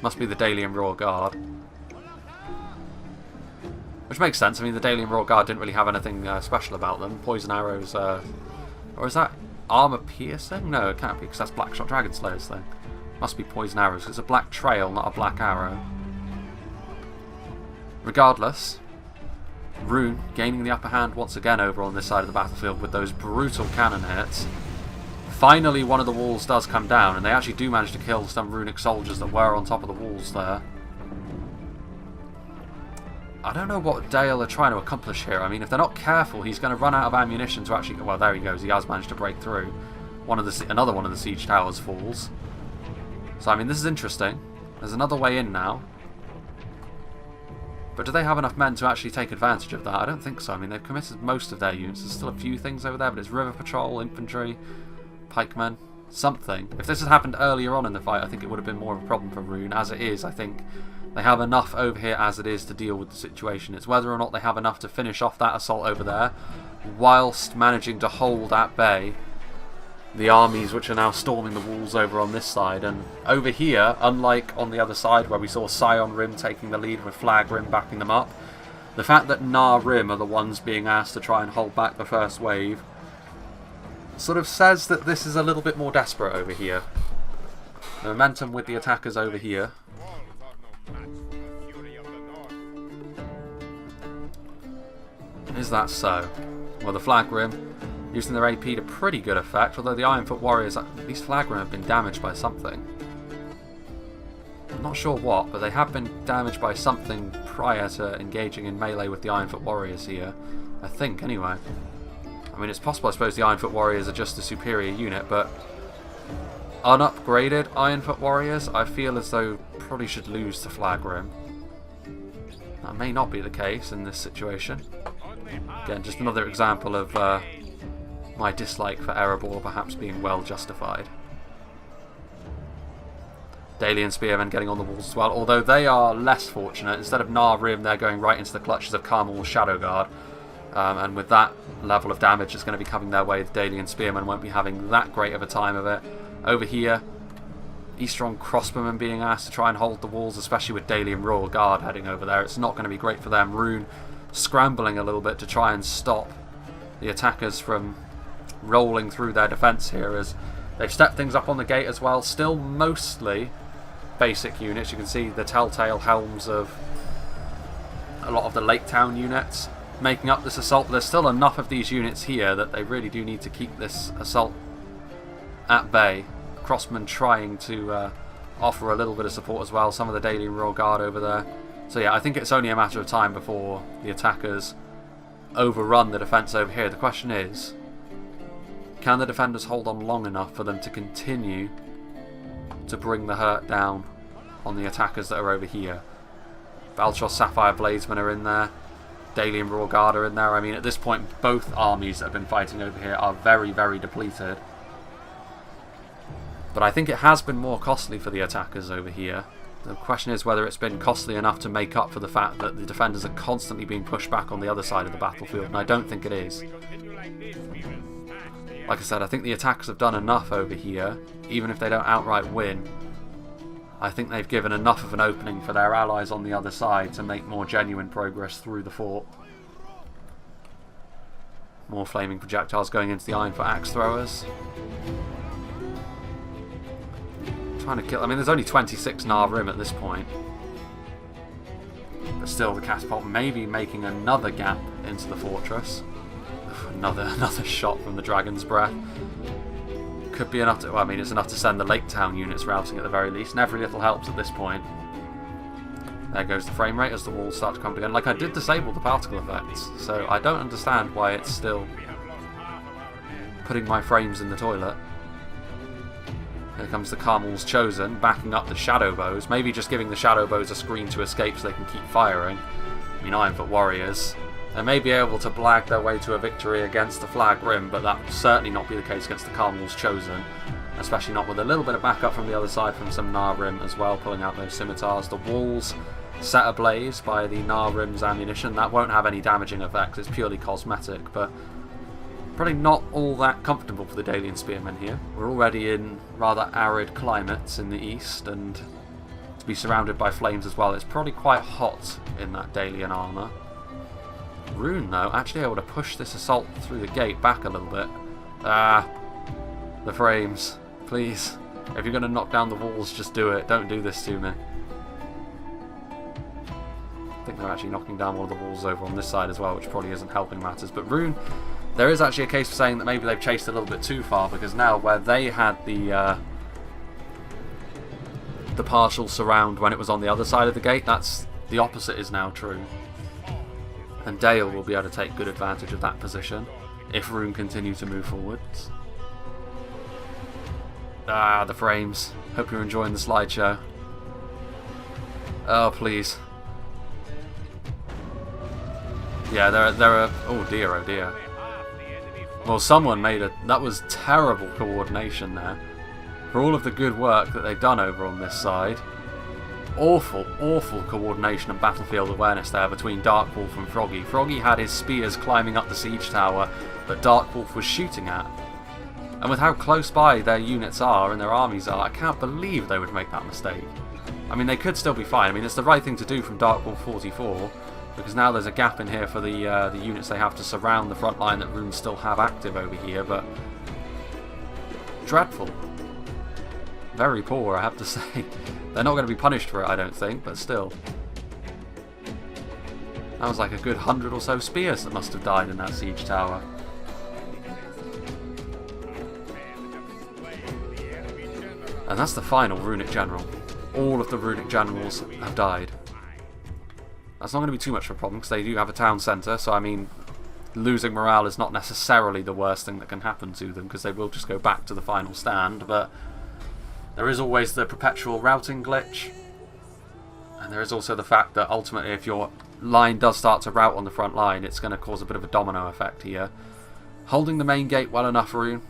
S1: Must be the Dalian Royal Guard. Which makes sense. I mean, the Dalian Royal Guard didn't really have anything special about them. Poison arrows, or is that armor piercing? No, it can't be, because that's Blackshot Dragon Slayer's thing. Must be poison arrows. It's a black trail, not a black arrow. Regardless, Rhun gaining the upper hand once again over on this side of the battlefield with those brutal cannon hits. Finally, one of the walls does come down, and they actually do manage to kill some runic soldiers that were on top of the walls there. I don't know what Dale are trying to accomplish here. I mean, if they're not careful, he's going to run out of ammunition to actually... Well, there he goes. He has managed to break through. Another one of the siege towers falls. So, I mean, this is interesting. There's another way in now. But do they have enough men to actually take advantage of that? I don't think so. I mean, they've committed most of their units. There's still a few things over there, but it's river patrol, infantry, pikemen, something. If this had happened earlier on in the fight, I think it would have been more of a problem for Rhun. As it is, I think they have enough over here as it is to deal with the situation. It's whether or not they have enough to finish off that assault over there, whilst managing to hold at bay the armies which are now storming the walls over on this side. And over here, unlike on the other side where we saw Scion Rim taking the lead with Flag Rim backing them up, the fact that Nar Rim are the ones being asked to try and hold back the first wave sort of says that this is a little bit more desperate over here. The momentum with the attackers over here. Is that so? Well, the Flag Rim using their AP to pretty good effect, although the Ironfoot warriors, these Flag Rim have been damaged by something. I'm not sure what, but they have been damaged by something prior to engaging in melee with the Ironfoot warriors here. I think, anyway. I mean, it's possible, I suppose, the Ironfoot warriors are just a superior unit, but unupgraded Ironfoot warriors, I feel as though probably should lose to Flag Rim. That may not be the case in this situation. Again, just another example of my dislike for Erebor perhaps being well justified. Dalian Spearmen getting on the walls as well, although they are less fortunate. Instead of Nar Rim, they're going right into the clutches of Carmel's Shadow Guard. And with that level of damage that's going to be coming their way, the Dalian Spearmen won't be having that great of a time of it. Over here, Eastron Crossbowmen being asked to try and hold the walls, especially with Dalian Royal Guard heading over there. It's not going to be great for them. Rhun scrambling a little bit to try and stop the attackers from rolling through their defence here, as they've stepped things up on the gate as well. Still mostly basic units. You can see the telltale helms of a lot of the Lake Town units making up this assault, but there's still enough of these units here that they really do need to keep this assault at bay. Crossmen trying to offer a little bit of support as well. Some of the Dalian Royal Guard over there. So yeah, I think it's only a matter of time before the attackers overrun the defence over here. The question is, can the defenders hold on long enough for them to continue to bring the hurt down on the attackers that are over here? Valtros Sapphire Bladesmen are in there. Dalian Royal Guard are in there. I mean, at this point, both armies that have been fighting over here are very, very depleted. But I think it has been more costly for the attackers over here The question is whether it's been costly enough to make up for the fact that the defenders are constantly being pushed back on the other side of the battlefield, and I don't think it is. Like I said, I think the attackers have done enough over here, even if they don't outright win. I think they've given enough of an opening for their allies on the other side to make more genuine progress through the fort. More flaming projectiles going into the Ironfoot axe throwers. Trying to kill... I mean, there's only 26 Rim at this point. But still, the catapult may be making another gap into the fortress. Another shot from the Dragon's Breath. Could be enough to... Well, I mean, it's enough to send the Lake Town units routing at the very least, and every little helps at this point. There goes the frame rate as the walls start to come together. Like, I did disable the particle effects, so I don't understand why it's still putting my frames in the toilet. Here comes the Carmel's Chosen, backing up the Shadow Bows, maybe just giving the Shadow Bows a screen to escape so they can keep firing. I mean, Ironfoot Warriors, they may be able to blag their way to a victory against the Flag Rim, but that will certainly not be the case against the Carmel's Chosen, especially not with a little bit of backup from the other side from some Rim as well, pulling out those scimitars. The walls set ablaze by the Rim's ammunition. That won't have any damaging effects, it's purely cosmetic, but probably not all that comfortable for the Dalian Spearmen here. We're already in rather arid climates in the east, and to be surrounded by flames as well, it's probably quite hot in that Dalian armour. Rhun, though, actually able to push this assault through the gate back a little bit. Ah, the frames. Please, if you're going to knock down the walls, just do it. Don't do this to me. I think they're actually knocking down one of the walls over on this side as well, which probably isn't helping matters. But Rhun, there is actually a case for saying that maybe they've chased a little bit too far, because now where they had the partial surround when it was on the other side of the gate, that's the opposite is now true. And Dale will be able to take good advantage of that position if Rhun continue to move forwards. Ah, the frames. Hope you're enjoying the slideshow. Oh, please. Yeah, there are... Oh dear, oh dear. Well, someone made a... That was terrible coordination there. For all of the good work that they've done over on this side. Awful, awful coordination and battlefield awareness there between Darkwolf and Froggy. Froggy had his spears climbing up the siege tower that Darkwolf was shooting at. And with how close by their units are and their armies are, I can't believe they would make that mistake. I mean, they could still be fine. I mean, it's the right thing to do from Darkwolf 44, because now there's a gap in here for the units they have to surround the front line that Rhun still have active over here, but dreadful. Very poor, I have to say. They're not going to be punished for it, I don't think, but still. That was like a good 100 or so spears that must have died in that siege tower. And that's the final Runic General. All of the Runic Generals have died. That's not going to be too much of a problem, because they do have a town centre, so I mean, losing morale is not necessarily the worst thing that can happen to them, because they will just go back to the final stand, but there is always the perpetual routing glitch, and there is also the fact that ultimately if your line does start to rout on the front line, it's going to cause a bit of a domino effect here. Holding the main gate well enough, Rhun,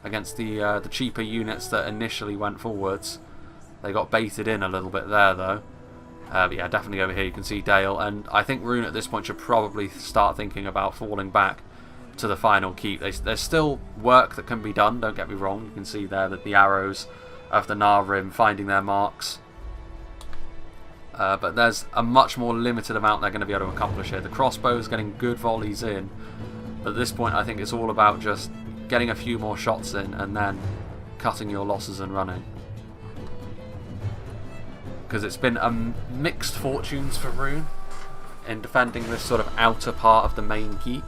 S1: against the cheaper units that initially went forwards. They got baited in a little bit there, though. But yeah, definitely over here you can see Dale, and I think Rhun at this point should probably start thinking about falling back to the final keep. There's still work that can be done, don't get me wrong. You can see there that the arrows of the Rim finding their marks. But there's a much more limited amount they're going to be able to accomplish here. The crossbows getting good volleys in, but at this point I think it's all about just getting a few more shots in and then cutting your losses and running. Because it's been mixed fortunes for Rhun in defending this sort of outer part of the main keep.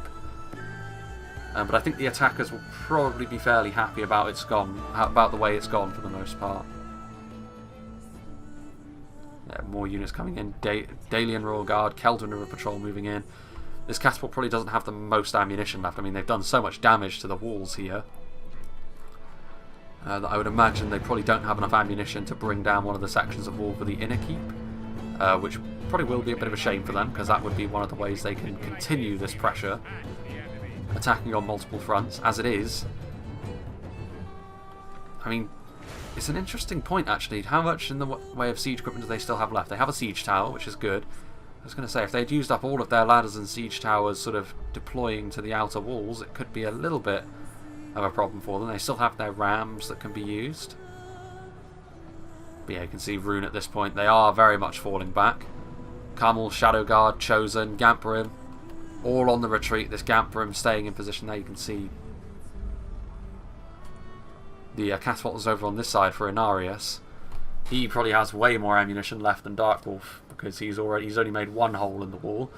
S1: But I think the attackers will probably be fairly happy about about the way it's gone for the most part. Yeah, more units coming in. Dalian Royal Guard, Keldon River Patrol moving in. This catapult probably doesn't have the most ammunition left. I mean, they've done so much damage to the walls here that I would imagine they probably don't have enough ammunition to bring down one of the sections of wall for the inner keep, which probably will be a bit of a shame for them, because that would be one of the ways they can continue this pressure, attacking on multiple fronts. As it is, I mean, It's an interesting point, actually. How much in the way of siege equipment do they still have left? They have a siege tower, which is good. I was going to say, if they'd used up all of their ladders and siege towers sort of deploying to the outer walls, it could be a little bit of a problem for them. They still have their rams that can be used. But yeah, you can see Rhun at this point. They are very much falling back. Carmel, Shadow Guard, Chosen, Gamperim, all on the retreat. This Gamperim staying in position there. You can see the catapult is over on this side for Inarius. He probably has way more ammunition left than Darkwolf because he's only made one hole in the wall.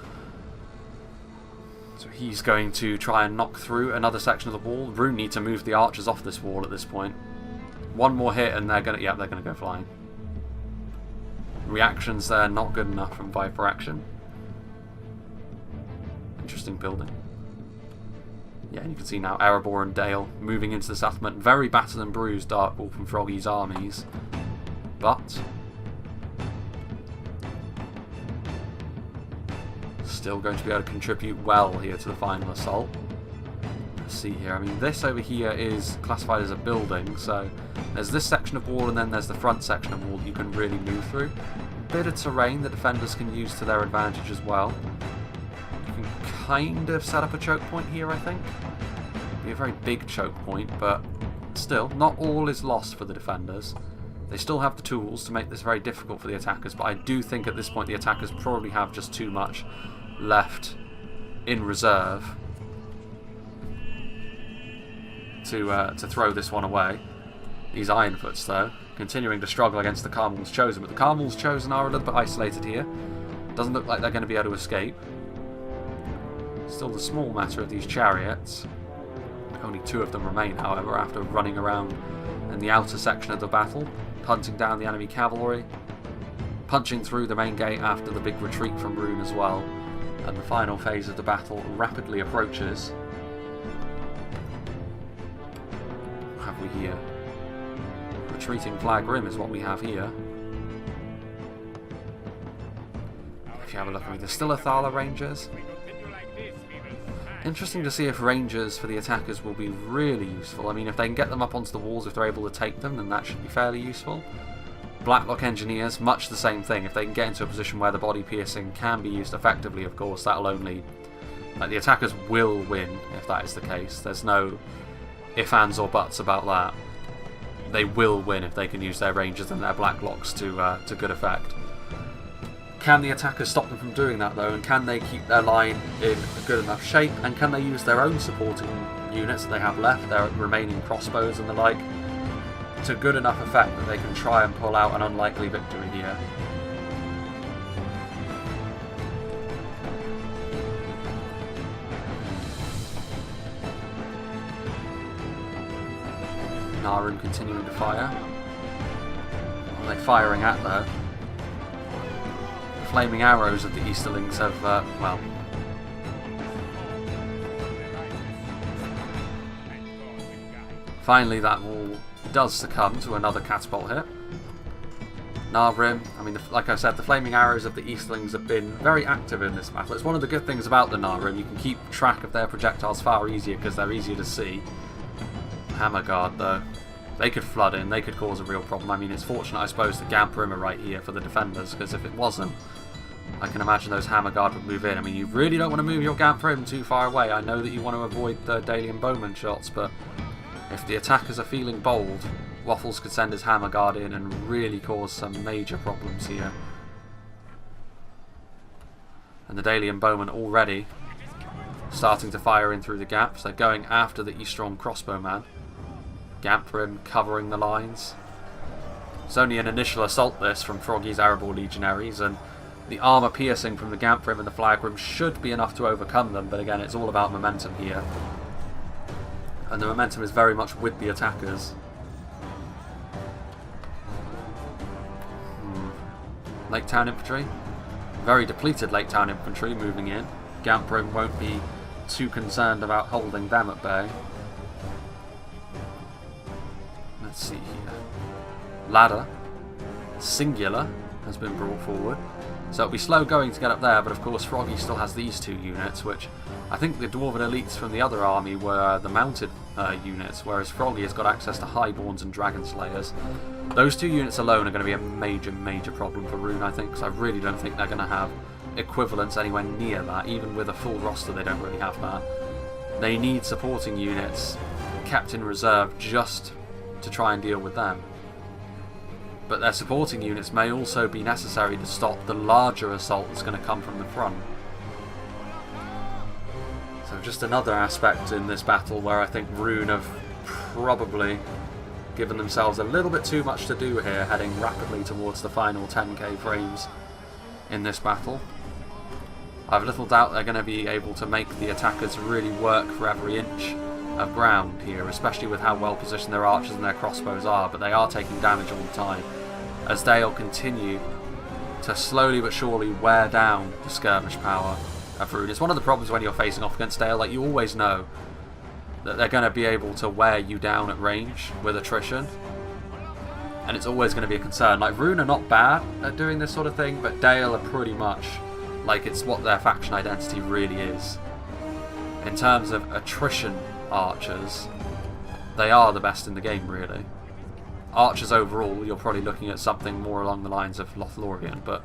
S1: So he's going to try and knock through another section of the wall. Rhun need to move the archers off this wall at this point. One more hit and they're gonna go flying. Reactions there not good enough from Viper action. Interesting building. Yeah, and you can see now Erebor and Dale moving into the settlement. Very battered and bruised Darkwolf and Froggy's armies. But still going to be able to contribute well here to the final assault. Let's see here. I mean, this over here is classified as a building, so there's this section of wall and then there's the front section of wall that you can really move through. Bit of terrain the defenders can use to their advantage as well. You can kind of set up a choke point here, I think. Be a very big choke point, but still, not all is lost for the defenders. They still have the tools to make this very difficult for the attackers, but I do think at this point the attackers probably have just too much left in reserve to throw this one away. These Ironfoots, though, continuing to struggle against the Carmel's Chosen, but the Carmel's Chosen are a little bit isolated here. Doesn't look like they're going to be able to escape. Still the small matter of these Chariots. Only 2 of them remain, however, after running around in the outer section of the battle, hunting down the enemy cavalry, punching through the main gate after the big retreat from Rhun as well, and the final phase of the battle rapidly approaches. What have we here? Retreating Flag Rim is what we have here. If you have a look at me, there's still a Thala Rangers. Interesting to see if Rangers for the attackers will be really useful. I mean, if they can get them up onto the walls, if they're able to take them, then that should be fairly useful. Blacklock Engineers, much the same thing. If they can get into a position where the body piercing can be used effectively, of course, that'll only... Like, the attackers will win if that is the case. There's no ifs, ands or buts about that. They will win if they can use their Rangers and their Blacklocks to good effect. Can the attackers stop them from doing that, though, and can they keep their line in a good enough shape, and can they use their own supporting units that they have left, their remaining crossbows and the like, to good enough effect that they can try and pull out an unlikely victory here? Narun continuing to fire. What are they firing at, though? Flaming arrows of the Easterlings have, well... Finally that wall does succumb to another catapult hit. Narvrim, I mean, like I said, the flaming arrows of the Easterlings have been very active in this battle. It's one of the good things about the Narvrim. You can keep track of their projectiles far easier because they're easier to see. Hammer Guard, though. They could flood in, they could cause a real problem. I mean, it's fortunate, I suppose, that Gamperim are right here for the defenders, because if it wasn't, I can imagine those Hammer Guard would move in. I mean, you really don't want to move your Gamperim too far away. I know that you want to avoid the Dalian Bowman shots, but if the attackers are feeling bold, Waffles could send his Hammer Guard in and really cause some major problems here. And the Dalian Bowman already starting to fire in through the gaps. They're going after the Eastron Crossbowman. Gamperim covering the lines. It's only an initial assault, this, from Froggy's Erebor Legionaries, and the armour piercing from the Gamperim and the Flagrim should be enough to overcome them, but again, it's all about momentum here. And the momentum is very much with the attackers. Lake Town Infantry. Very depleted Lake Town Infantry moving in. Gamperim won't be too concerned about holding them at bay. Let's see here. Ladder, singular, has been brought forward. So it'll be slow going to get up there, but of course Froggy still has these two units, which I think the Dwarven elites from the other army were the mounted units, whereas Froggy has got access to Highborns and Dragon Slayers. Those two units alone are going to be a major, major problem for Rhun, I think, because I really don't think they're going to have equivalents anywhere near that. Even with a full roster, they don't really have that. They need supporting units kept in reserve just to try and deal with them. But their supporting units may also be necessary to stop the larger assault that's going to come from the front. So just another aspect in this battle where I think Rhun have probably given themselves a little bit too much to do here, heading rapidly towards the final 10k frames in this battle. I have little doubt they're going to be able to make the attackers really work for every inch of ground here, especially with how well positioned their archers and their crossbows are, but they are taking damage all the time as they'll continue to slowly but surely wear down the skirmish power of Rhun. It's one of the problems when you're facing off against Dale, like you always know that they're going to be able to wear you down at range with attrition, and it's always going to be a concern. Like Rhun are not bad at doing this sort of thing, but Dale are pretty much like it's what their faction identity really is. In terms of attrition archers, they are the best in the game, really. Archers overall, you're probably looking at something more along the lines of Lothlorien, but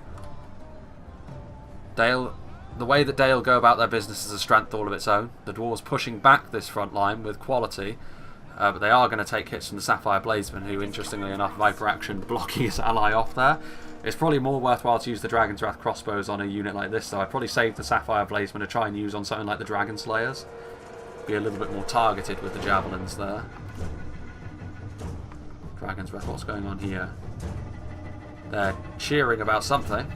S1: Dale, the way that Dale go about their business is a strength all of its own. The Dwarves pushing back this front line with quality, but they are going to take hits from the Sapphire Bladesman, who, interestingly enough, Viper Action blocking his ally off there. It's probably more worthwhile to use the Dragon's Wrath crossbows on a unit like this, though. I'd probably save the Sapphire Bladesman to try and use on something like the Dragon Slayers. Be a little bit more targeted with the javelins there. Dragon's Breath, what's going on here? They're cheering about something.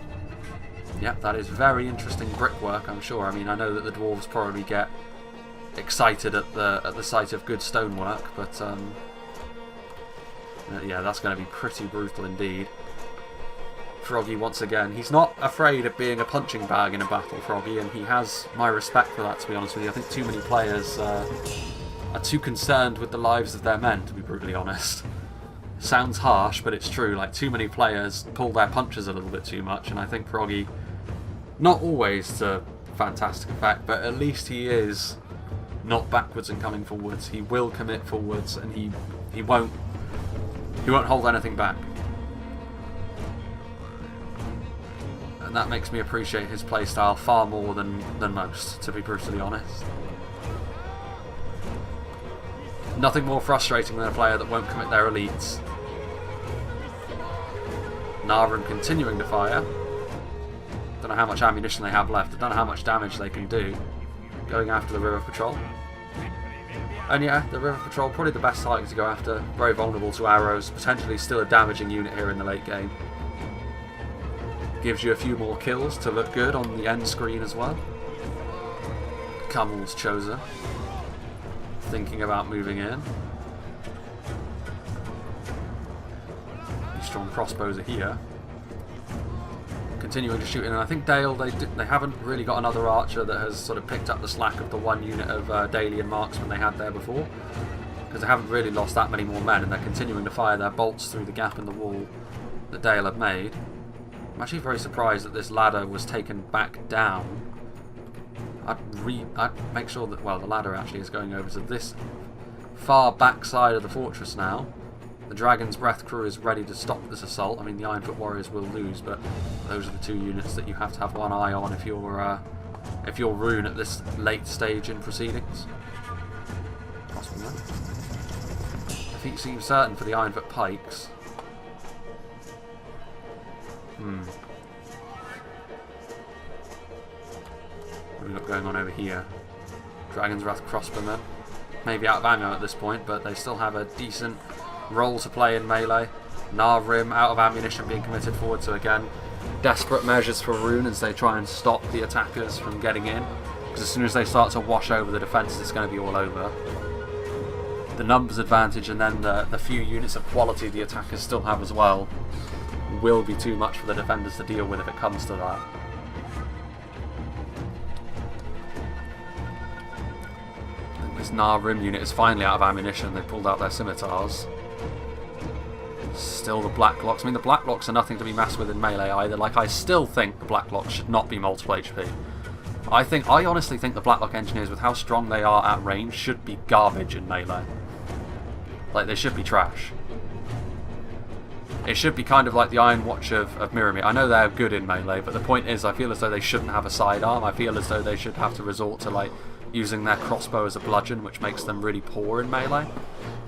S1: Yep, that is very interesting brickwork, I'm sure. I mean, I know that the dwarves probably get excited at the sight of good stonework, but yeah, that's going to be pretty brutal indeed. Froggy, once again, he's not afraid of being a punching bag in a battle, Froggy, and he has my respect for that, to be honest with you. I think too many players are too concerned with the lives of their men, to be brutally honest. Sounds harsh, but it's true. Like, too many players pull their punches a little bit too much, and I think Froggy, not always to fantastic effect, but at least he is not backwards and coming forwards. He will commit forwards, and he won't hold anything back. And that makes me appreciate his playstyle far more than most, to be brutally honest. Nothing more frustrating than a player that won't commit their elites. Narvin continuing to fire. Don't know how much ammunition they have left. I don't know how much damage they can do. Going after the River Patrol. And yeah, the River Patrol, probably the best target to go after. Very vulnerable to arrows. Potentially still a damaging unit here in the late game. Gives you a few more kills to look good on the end screen as well. Cummel's chosen. Thinking about moving in. These strong crossbows are here. Continuing to shoot in, and I think Dale, they haven't really got another archer that has sort of picked up the slack of the one unit of Dalian marksmen they had there before, because they haven't really lost that many more men, and they're continuing to fire their bolts through the gap in the wall that Dale had made. I'm actually very surprised that this ladder was taken back down. I'd make sure that, well, the ladder actually is going over to this far back side of the fortress now. The Dragon's Breath crew is ready to stop this assault. I mean, the Ironfoot Warriors will lose, but those are the two units that you have to have one eye on if you're Rhun at this late stage in proceedings. Possibly. Defeat seems certain for the Ironfoot Pikes. What have we got going on over here? Dragon's Wrath crossbowmen. Maybe out of ammo at this point, but they still have a decent role to play in melee. Narvrim out of ammunition being committed forward, so again, desperate measures for Rhun as they try and stop the attackers from getting in. Because as soon as they start to wash over the defences, it's going to be all over. The numbers advantage and then the few units of quality the attackers still have as well will be too much for the defenders to deal with if it comes to that. This Narvrim unit is finally out of ammunition. They've pulled out their scimitars. Still the Blacklocks. I mean, the Blacklocks are nothing to be messed with in melee either. Like, I still think the Blacklocks should not be multiple HP. I honestly think the Blacklock Engineers, with how strong they are at range, should be garbage in melee. Like, they should be trash. It should be kind of like the Iron Watch of Mirrormere. I know they're good in melee, but the point is, I feel as though they shouldn't have a sidearm. I feel as though they should have to resort to, like, using their crossbow as a bludgeon, which makes them really poor in melee.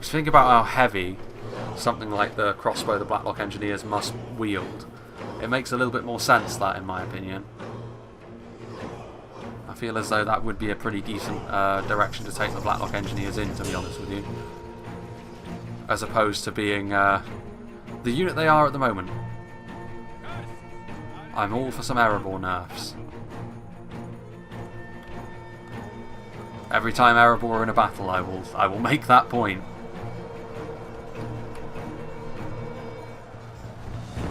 S1: Just think about how heavy something like the crossbow the Blacklock Engineers must wield. It makes a little bit more sense, that, in my opinion. I feel as though that would be a pretty decent direction to take the Blacklock Engineers in, to be honest with you. As opposed to being the unit they are at the moment. I'm all for some Erebor nerfs. Every time Erebor are in a battle, I will make that point.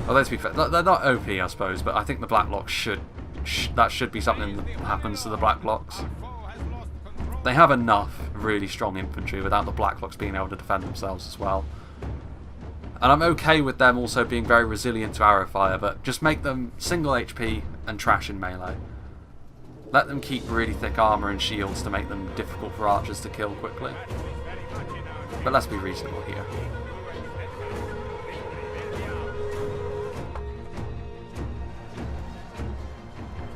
S1: Well, let's be fair, they're not OP, I suppose, but I think the Blacklocks that should be something that happens to the Blacklocks. They have enough really strong infantry without the Blacklocks being able to defend themselves as well. And I'm okay with them also being very resilient to arrow fire, but just make them single HP and trash in melee. Let them keep really thick armour and shields to make them difficult for archers to kill quickly. But let's be reasonable here.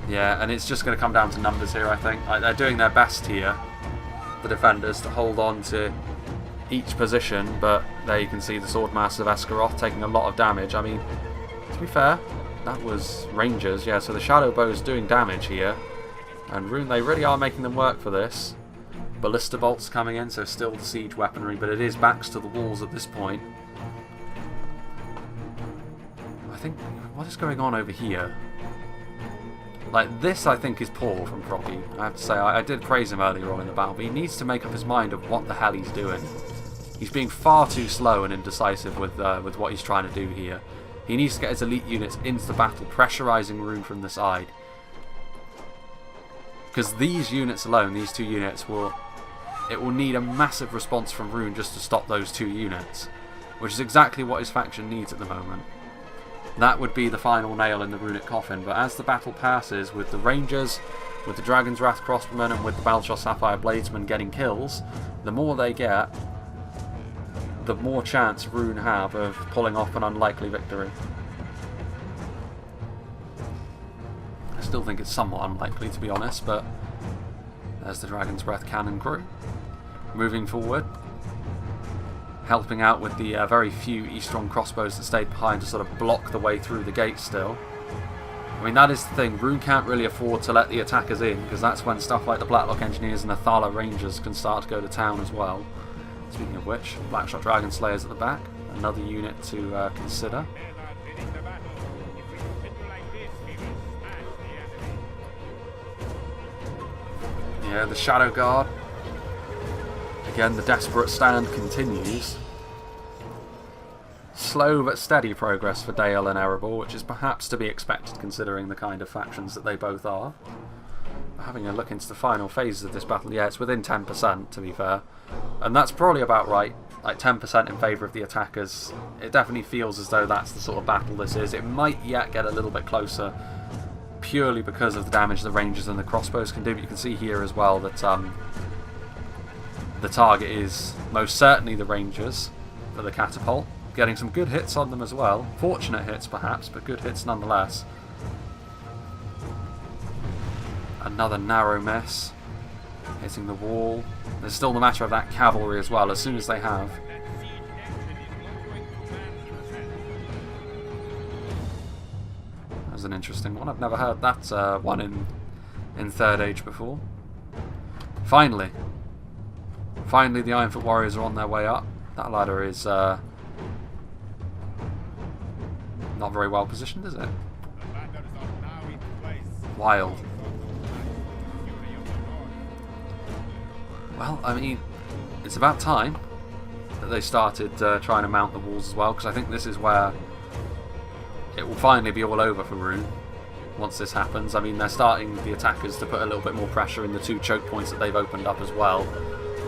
S1: Yeah, and it's just going to come down to numbers here, I think. Like, they're doing their best here, the defenders, to hold on to each position, but there you can see the Swordmaster of Escaroth taking a lot of damage. I mean, to be fair, that was Rangers, yeah, so the Shadow Bow's doing damage here. And Rhun, they really are making them work for this. Ballista bolts coming in, so still the siege weaponry, but it is backs to the walls at this point. I think, what is going on over here? Like, this I think is poor from Froggy. I have to say, I did praise him earlier on in the battle, but he needs to make up his mind of what the hell he's doing. He's being far too slow and indecisive with what he's trying to do here. He needs to get his elite units into the battle, pressurising Rhun from the side. Because these units alone, these two units, will need a massive response from Rhun just to stop those two units. Which is exactly what his faction needs at the moment. That would be the final nail in the runic coffin, but as the battle passes, with the Rangers, with the Dragon's Wrath Crossbowmen, and with the Balshar Sapphire Bladesmen getting kills, the more they get, the more chance Rhun have of pulling off an unlikely victory. I still think it's somewhat unlikely, to be honest, but there's the Dragon's Breath cannon crew. Moving forward, helping out with the very few Eastron crossbows that stayed behind to sort of block the way through the gate still. I mean, that is the thing, Rhun can't really afford to let the attackers in, because that's when stuff like the Blacklock Engineers and the Thala Rangers can start to go to town as well. Speaking of which, Blackshot Dragon Slayers at the back, another unit to consider. Yeah, the Shadow Guard. Again, the desperate stand continues. Slow but steady progress for Dale and Erebor, which is perhaps to be expected considering the kind of factions that they both are. Having a look into the final phases of this battle, yeah, it's within 10% to be fair. And that's probably about right, like 10% in favour of the attackers. It definitely feels as though that's the sort of battle this is. It might yet get a little bit closer, purely because of the damage the Rangers and the crossbows can do, but you can see here as well that the target is most certainly the Rangers for the catapult. Getting some good hits on them as well. Fortunate hits perhaps, but good hits nonetheless. Another narrow miss. Hitting the wall. There's still the matter of that cavalry as well, as soon as they have. That was an interesting one. I've never heard that one in Third Age before. Finally, the Ironfoot Warriors are on their way up. That ladder is not very well positioned, is it? Wild. Well, I mean, it's about time that they started trying to mount the walls as well, because I think this is where it will finally be all over for Rhun once this happens. I mean, they're starting, the attackers, to put a little bit more pressure in the two choke points that they've opened up as well.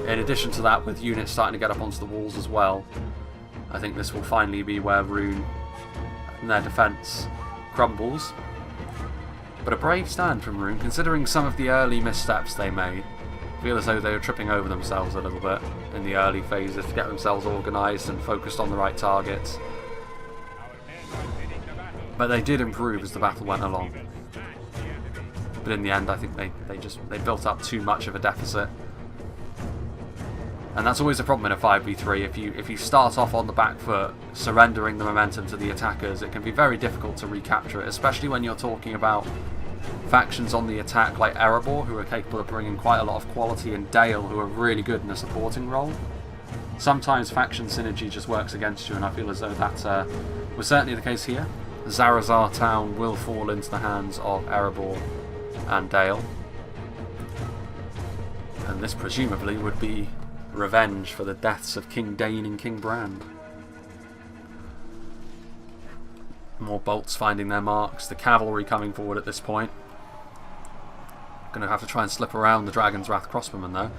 S1: In addition to that, with units starting to get up onto the walls as well. I think this will finally be where Rhun and their defence crumbles. But a brave stand from Rhun, considering some of the early missteps they made. I feel as though they were tripping over themselves a little bit in the early phases to get themselves organised and focused on the right targets. But they did improve as the battle went along. But in the end, I think they built up too much of a deficit. And that's always a problem in a 5v3. If you start off on the back foot, surrendering the momentum to the attackers, it can be very difficult to recapture it, especially when you're talking about factions on the attack like Erebor, who are capable of bringing quite a lot of quality, and Dale, who are really good in a supporting role. Sometimes faction synergy just works against you, and I feel as though that was certainly the case here. ZALAZAR town will fall into the hands of Erebor and Dale. And this presumably would be revenge for the deaths of King Dane and King Brand. More bolts finding their marks. The cavalry coming forward at this point. Going to have to try and slip around the Dragon's Wrath crossbowmen though.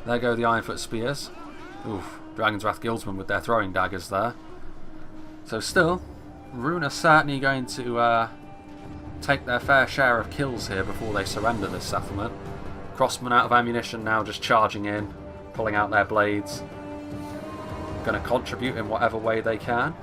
S1: There go the Ironfoot spears. Oof, Dragon's Wrath guildsmen with their throwing daggers there. So still, Rhun are certainly going to take their fair share of kills here before they surrender this settlement. Crossmen out of ammunition now, just charging in, pulling out their blades. Going to contribute in whatever way they can.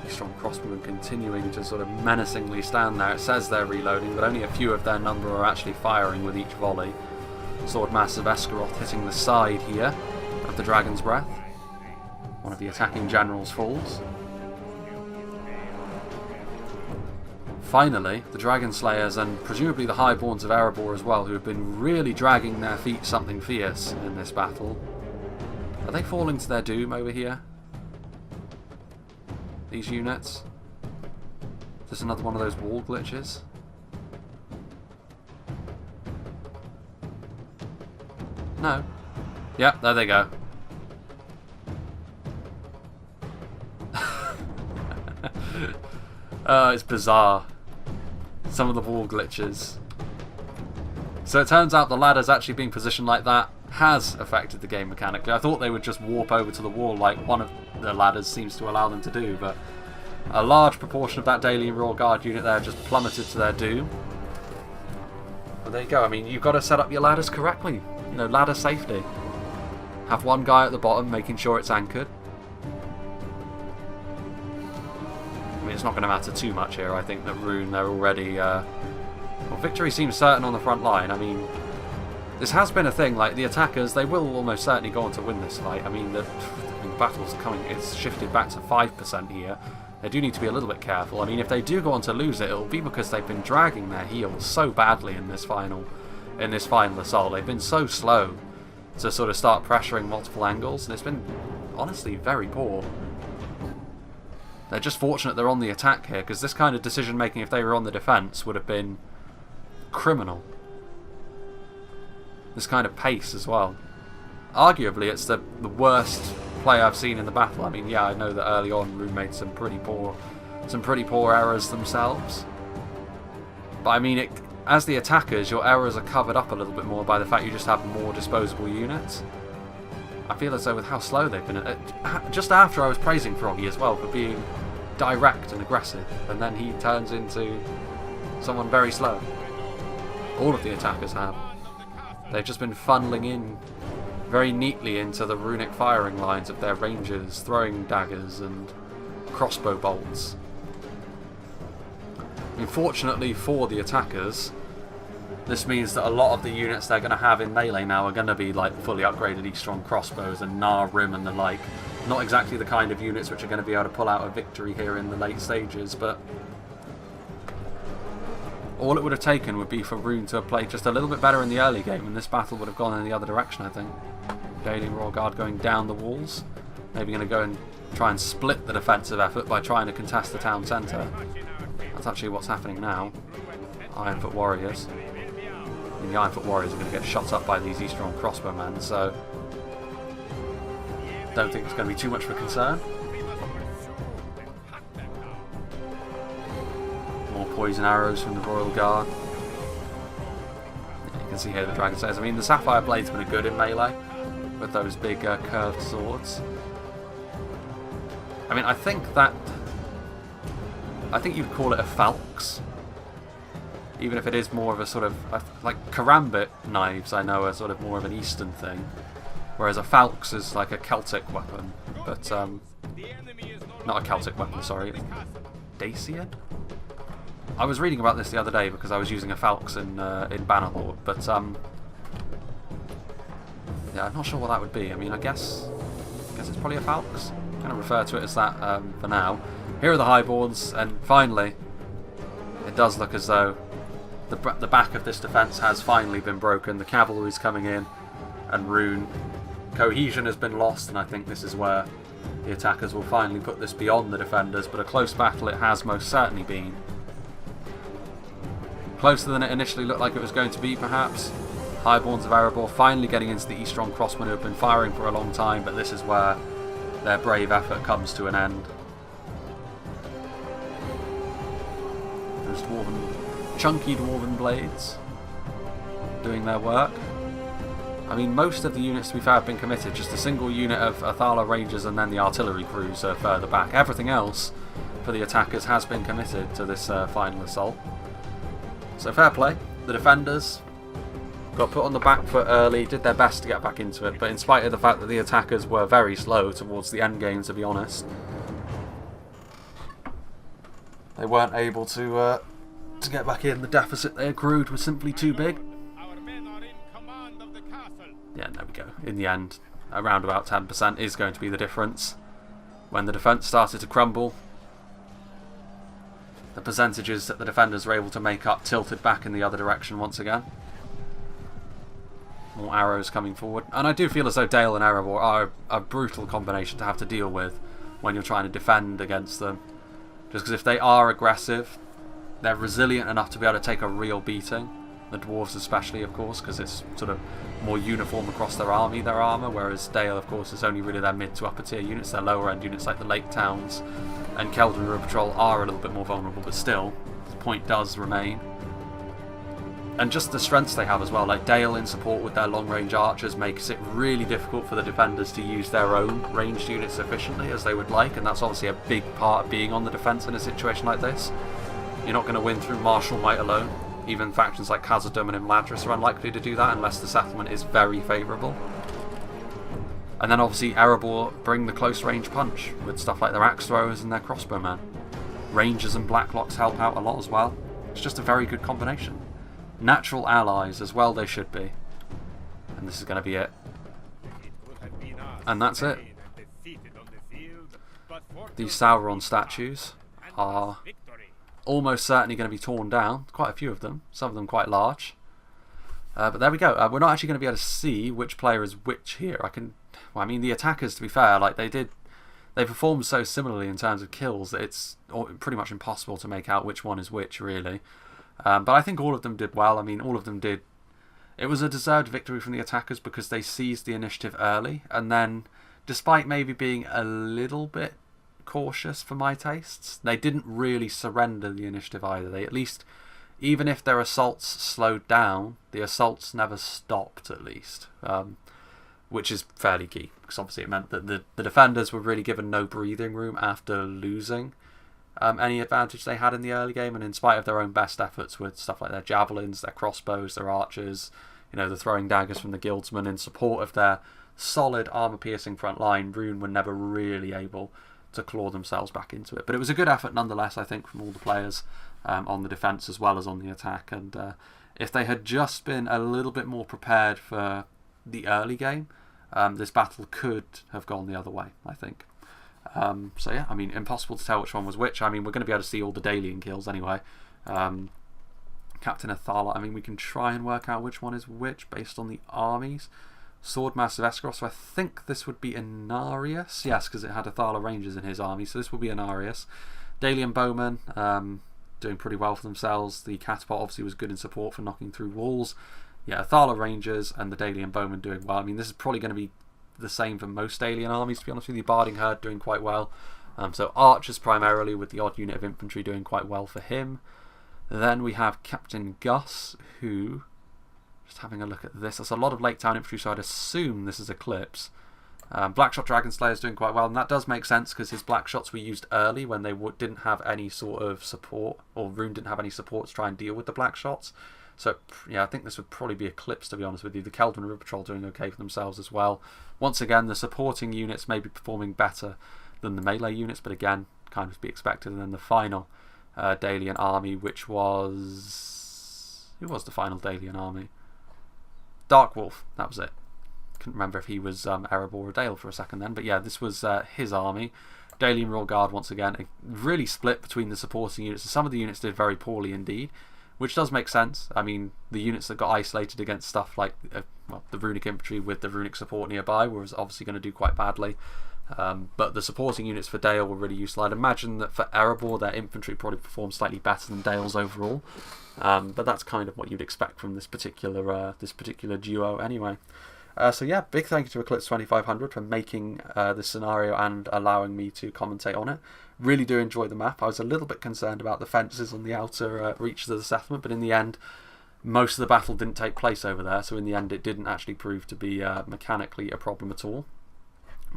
S1: Strong crossbowmen continuing to sort of menacingly stand there. It says they're reloading, but only a few of their number are actually firing with each volley. Swordmaster Vescaroth hitting the side here of the Dragon's Breath. One of the attacking generals falls. Finally, the Dragon Slayers and presumably the Highborns of Erebor as well, who have been really dragging their feet something fierce in this battle. Are they falling to their doom over here? These units? Is this another one of those wall glitches? No. Yep, there they go. It's bizarre. Some of the wall glitches. So it turns out the ladders actually being positioned like that has affected the game mechanically. I thought they would just warp over to the wall like one of the ladders seems to allow them to do, but a large proportion of that Daily Royal Guard unit there just plummeted to their doom. But there you go. I mean, you've got to set up your ladders correctly. You know, ladder safety. Have one guy at the bottom making sure it's anchored. I mean, it's not going to matter too much here. I think that Rhun, they're already... well, victory seems certain on the front line. I mean, this has been a thing. Like, the attackers, they will almost certainly go on to win this fight. I mean, the battle's coming... It's shifted back to 5% here. They do need to be a little bit careful. I mean, if they do go on to lose it, it'll be because they've been dragging their heels so badly in this final assault. They've been so slow to sort of start pressuring multiple angles, and it's been honestly very poor. They're just fortunate they're on the attack here, because this kind of decision making if they were on the defence would have been criminal. This kind of pace as well. Arguably it's the worst play I've seen in the battle. I mean, yeah, I know that early on Rhun made some pretty poor errors themselves. But I mean, as the attackers, your errors are covered up a little bit more by the fact you just have more disposable units. I feel as though with how slow they've been, just after I was praising Froggy as well for being direct and aggressive, and then he turns into someone very slow. All of the attackers have. They've just been funneling in very neatly into the runic firing lines of their rangers, throwing daggers and crossbow bolts. Unfortunately for the attackers, this means that a lot of the units they're going to have in melee now are going to be like fully upgraded E-strong crossbows and Gnar Rim and the like. Not exactly the kind of units which are going to be able to pull out a victory here in the late stages, but all it would have taken would be for Rhun to have played just a little bit better in the early game, and this battle would have gone in the other direction, I think. Daily Royal Guard going down the walls. Maybe going to go and try and split the defensive effort by trying to contest the town centre. That's actually what's happening now. Ironfoot Warriors. I mean, the Ironfoot Warriors are going to get shot up by these E-strong crossbowmen, so don't think it's going to be too much of a concern. More poison arrows from the Royal Guard. You can can see here the Dragon Slayers. I mean, the Sapphire Bladesmen are good in melee with those big curved swords. I mean, I think you'd call it a Falx, even if it is more of a sort of like Karambit knives. I know are sort of more of an Eastern thing, whereas a Falx is like a Celtic weapon, but not a Celtic weapon. Sorry, Dacian. I was reading about this the other day because I was using a Falx in Bannerlord, but yeah, I'm not sure what that would be. I mean, I guess it's probably a Falx. I'm going to refer to it as that for now. Here are the Highborns, and finally, it does look as though the back of this defence has finally been broken. The cavalry's coming in, and Rhun. Cohesion has been lost, and I think this is where the attackers will finally put this beyond the defenders, but a close battle it has most certainly been. Closer than it initially looked like it was going to be, perhaps. Highborns of Erebor finally getting into the Eastron Crossmen, who have been firing for a long time, but this is where their brave effort comes to an end. Those chunky dwarven blades doing their work. I mean, most of the units, to be fair, have been committed. Just a single unit of Athala Rangers and then the artillery crews are further back. Everything else for the attackers has been committed to this final assault. So fair play. The defenders got put on the back foot early, did their best to get back into it, but in spite of the fact that the attackers were very slow towards the end game, to be honest, they weren't able to get back in. The deficit they accrued was simply too big. Yeah, there we go. In the end, around about 10% is going to be the difference. When the defence started to crumble, the percentages that the defenders were able to make up tilted back in the other direction once again. More arrows coming forward. And I do feel as though Dale and Erebor are a brutal combination to have to deal with when you're trying to defend against them. Just because if they are aggressive, they're resilient enough to be able to take a real beating. The dwarves especially, of course, because it's sort of more uniform across their armour, whereas Dale, of course, is only really their mid to upper tier units. Their lower end units like the Lake Towns and Keldon River Patrol are a little bit more vulnerable, but still, the point does remain. And just the strengths they have as well, like Dale in support with their long range archers makes it really difficult for the defenders to use their own ranged units efficiently as they would like, and that's obviously a big part of being on the defence in a situation like this. You're not going to win through martial might alone. Even factions like Khazad-dûm and Imladris are unlikely to do that unless the settlement is very favourable. And then obviously Erebor bring the close range punch with stuff like their axe throwers and their crossbowmen. Rangers and Blacklocks help out a lot as well. It's just a very good combination. Natural allies as well they should be. And this is going to be it. And that's it. These Sauron statues are almost certainly going to be torn down. Quite a few of them. Some of them quite large. But there we go. We're not actually going to be able to see which player is which here. I mean, the attackers, to be fair, like they performed so similarly in terms of kills that it's pretty much impossible to make out which one is which, really. But I think all of them did well. I mean, all of them did. It was a deserved victory from the attackers because they seized the initiative early, and then, despite maybe being a little bit cautious for my tastes, they didn't really surrender the initiative either. They at least, even if their assaults slowed down, the assaults never stopped at least, which is fairly key because obviously it meant that the defenders were really given no breathing room after losing any advantage they had in the early game, and in spite of their own best efforts with stuff like their javelins, their crossbows, their archers, the throwing daggers from the guildsmen in support of their solid armour-piercing front line, Rhun were never really able to claw themselves back into it. But it was a good effort nonetheless, I think, from all the players on the defence as well as on the attack. And if they had just been a little bit more prepared for the early game, this battle could have gone the other way, I think. So yeah, I mean, impossible to tell which one was which. I mean, we're going to be able to see all the Dalian kills anyway. Captain Athala, I mean, we can try and work out which one is which based on the armies. Swordmaster of Escaros, so I think this would be Inarius. Yes, because it had Athala Rangers in his army, so this will be Inarius. Dalian Bowmen, doing pretty well for themselves. The Catapult obviously was good in support for knocking through walls. Yeah, Athala Rangers and the Dalian Bowmen doing well. I mean, this is probably going to be the same for most Dalian armies, to be honest with you. Barding Herd doing quite well. So Archers primarily, with the odd unit of infantry doing quite well for him. Then we have Captain Gus, who Just having a look at this. There's a lot of Lake Town infantry, so I'd assume this is Eclipse. Blackshot Dragon Slayer is doing quite well, and that does make sense because his black shots were used early when they didn't have any sort of support, or Rhun didn't have any support to try and deal with the black shots. So yeah, I think this would probably be Eclipse, to be honest with you. The Keldon River Patrol doing okay for themselves as well. Once again, the supporting units may be performing better than the melee units, but again, kind of to be expected. And then the final Dalian army, which was... Who was the final Dalian army? Dark Wolf, that was it. Couldn't remember if he was Erebor or Dale for a second then, but yeah, this was his army. Dalian Royal Guard once again, really split between the supporting units. Some of the units did very poorly indeed, which does make sense. I mean, the units that got isolated against stuff like well, the Runic Infantry with the Runic support nearby was obviously going to do quite badly. But the supporting units for Dale were really useful. I'd imagine that for Erebor, their infantry probably performed slightly better than Dale's overall. But that's kind of what you'd expect from this particular duo anyway. So yeah, big thank you to Eclipse 2500 for making this scenario and allowing me to commentate on it. Really do enjoy the map. I was a little bit concerned about the fences on the outer reaches of the settlement, but in the end, most of the battle didn't take place over there, so in the end it didn't actually prove to be mechanically a problem at all.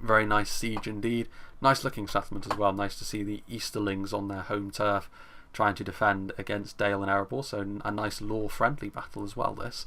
S1: Very nice siege indeed. Nice looking settlement as well. Nice to see the Easterlings on their home turf trying to defend against Dale and Erebor, so a nice lore-friendly battle as well, this.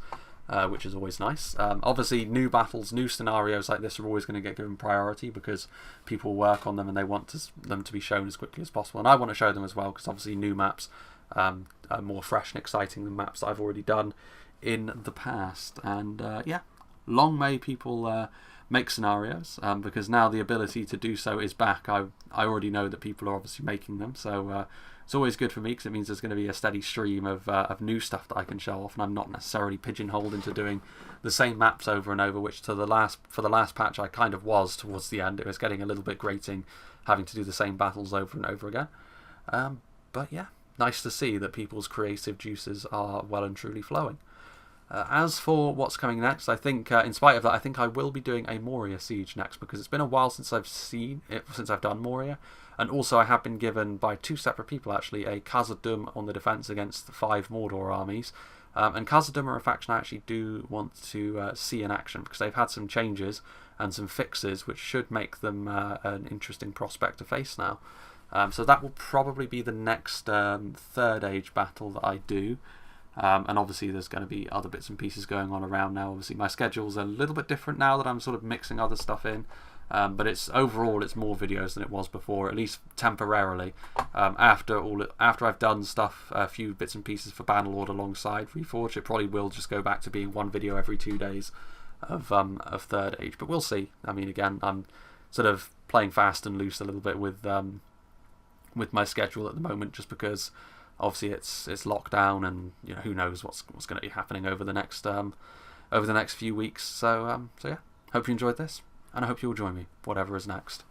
S1: Which is always nice. Obviously, new battles, new scenarios like this are always going to get given priority because people work on them and they want them to be shown as quickly as possible. And I want to show them as well because obviously new maps are more fresh and exciting than maps that I've already done in the past. And yeah, long may people make scenarios because now the ability to do so is back. I already know that people are obviously making them, so it's always good for me because it means there's going to be a steady stream of new stuff that I can show off, and I'm not necessarily pigeonholed into doing the same maps over and over, which for the last patch I kind of was towards the end. It was getting a little bit grating having to do the same battles over and over again. But yeah, nice to see that people's creative juices are well and truly flowing. As for what's coming next, I think, in spite of that, I think I will be doing a Moria siege next because it's been a while since I've done Moria, and also I have been given by two separate people actually a Khazad-dûm on the defense against the 5 Mordor armies, and Khazad-dûm are a faction I actually do want to see in action because they've had some changes and some fixes which should make them an interesting prospect to face now. So that will probably be the next Third Age battle that I do. And obviously there's going to be other bits and pieces going on around now. Obviously my schedule's a little bit different now that I'm sort of mixing other stuff in, but overall it's more videos than it was before, at least temporarily. After I've done stuff, a few bits and pieces for Bannerlord alongside Reforged, it probably will just go back to being one video every 2 days of Third Age, but we'll see. I mean, again, I'm sort of playing fast and loose a little bit with my schedule at the moment, just because obviously it's lockdown, and you know, who knows what's going to be happening over the next few weeks. So yeah, hope you enjoyed this, and I hope you'll join me whatever is next.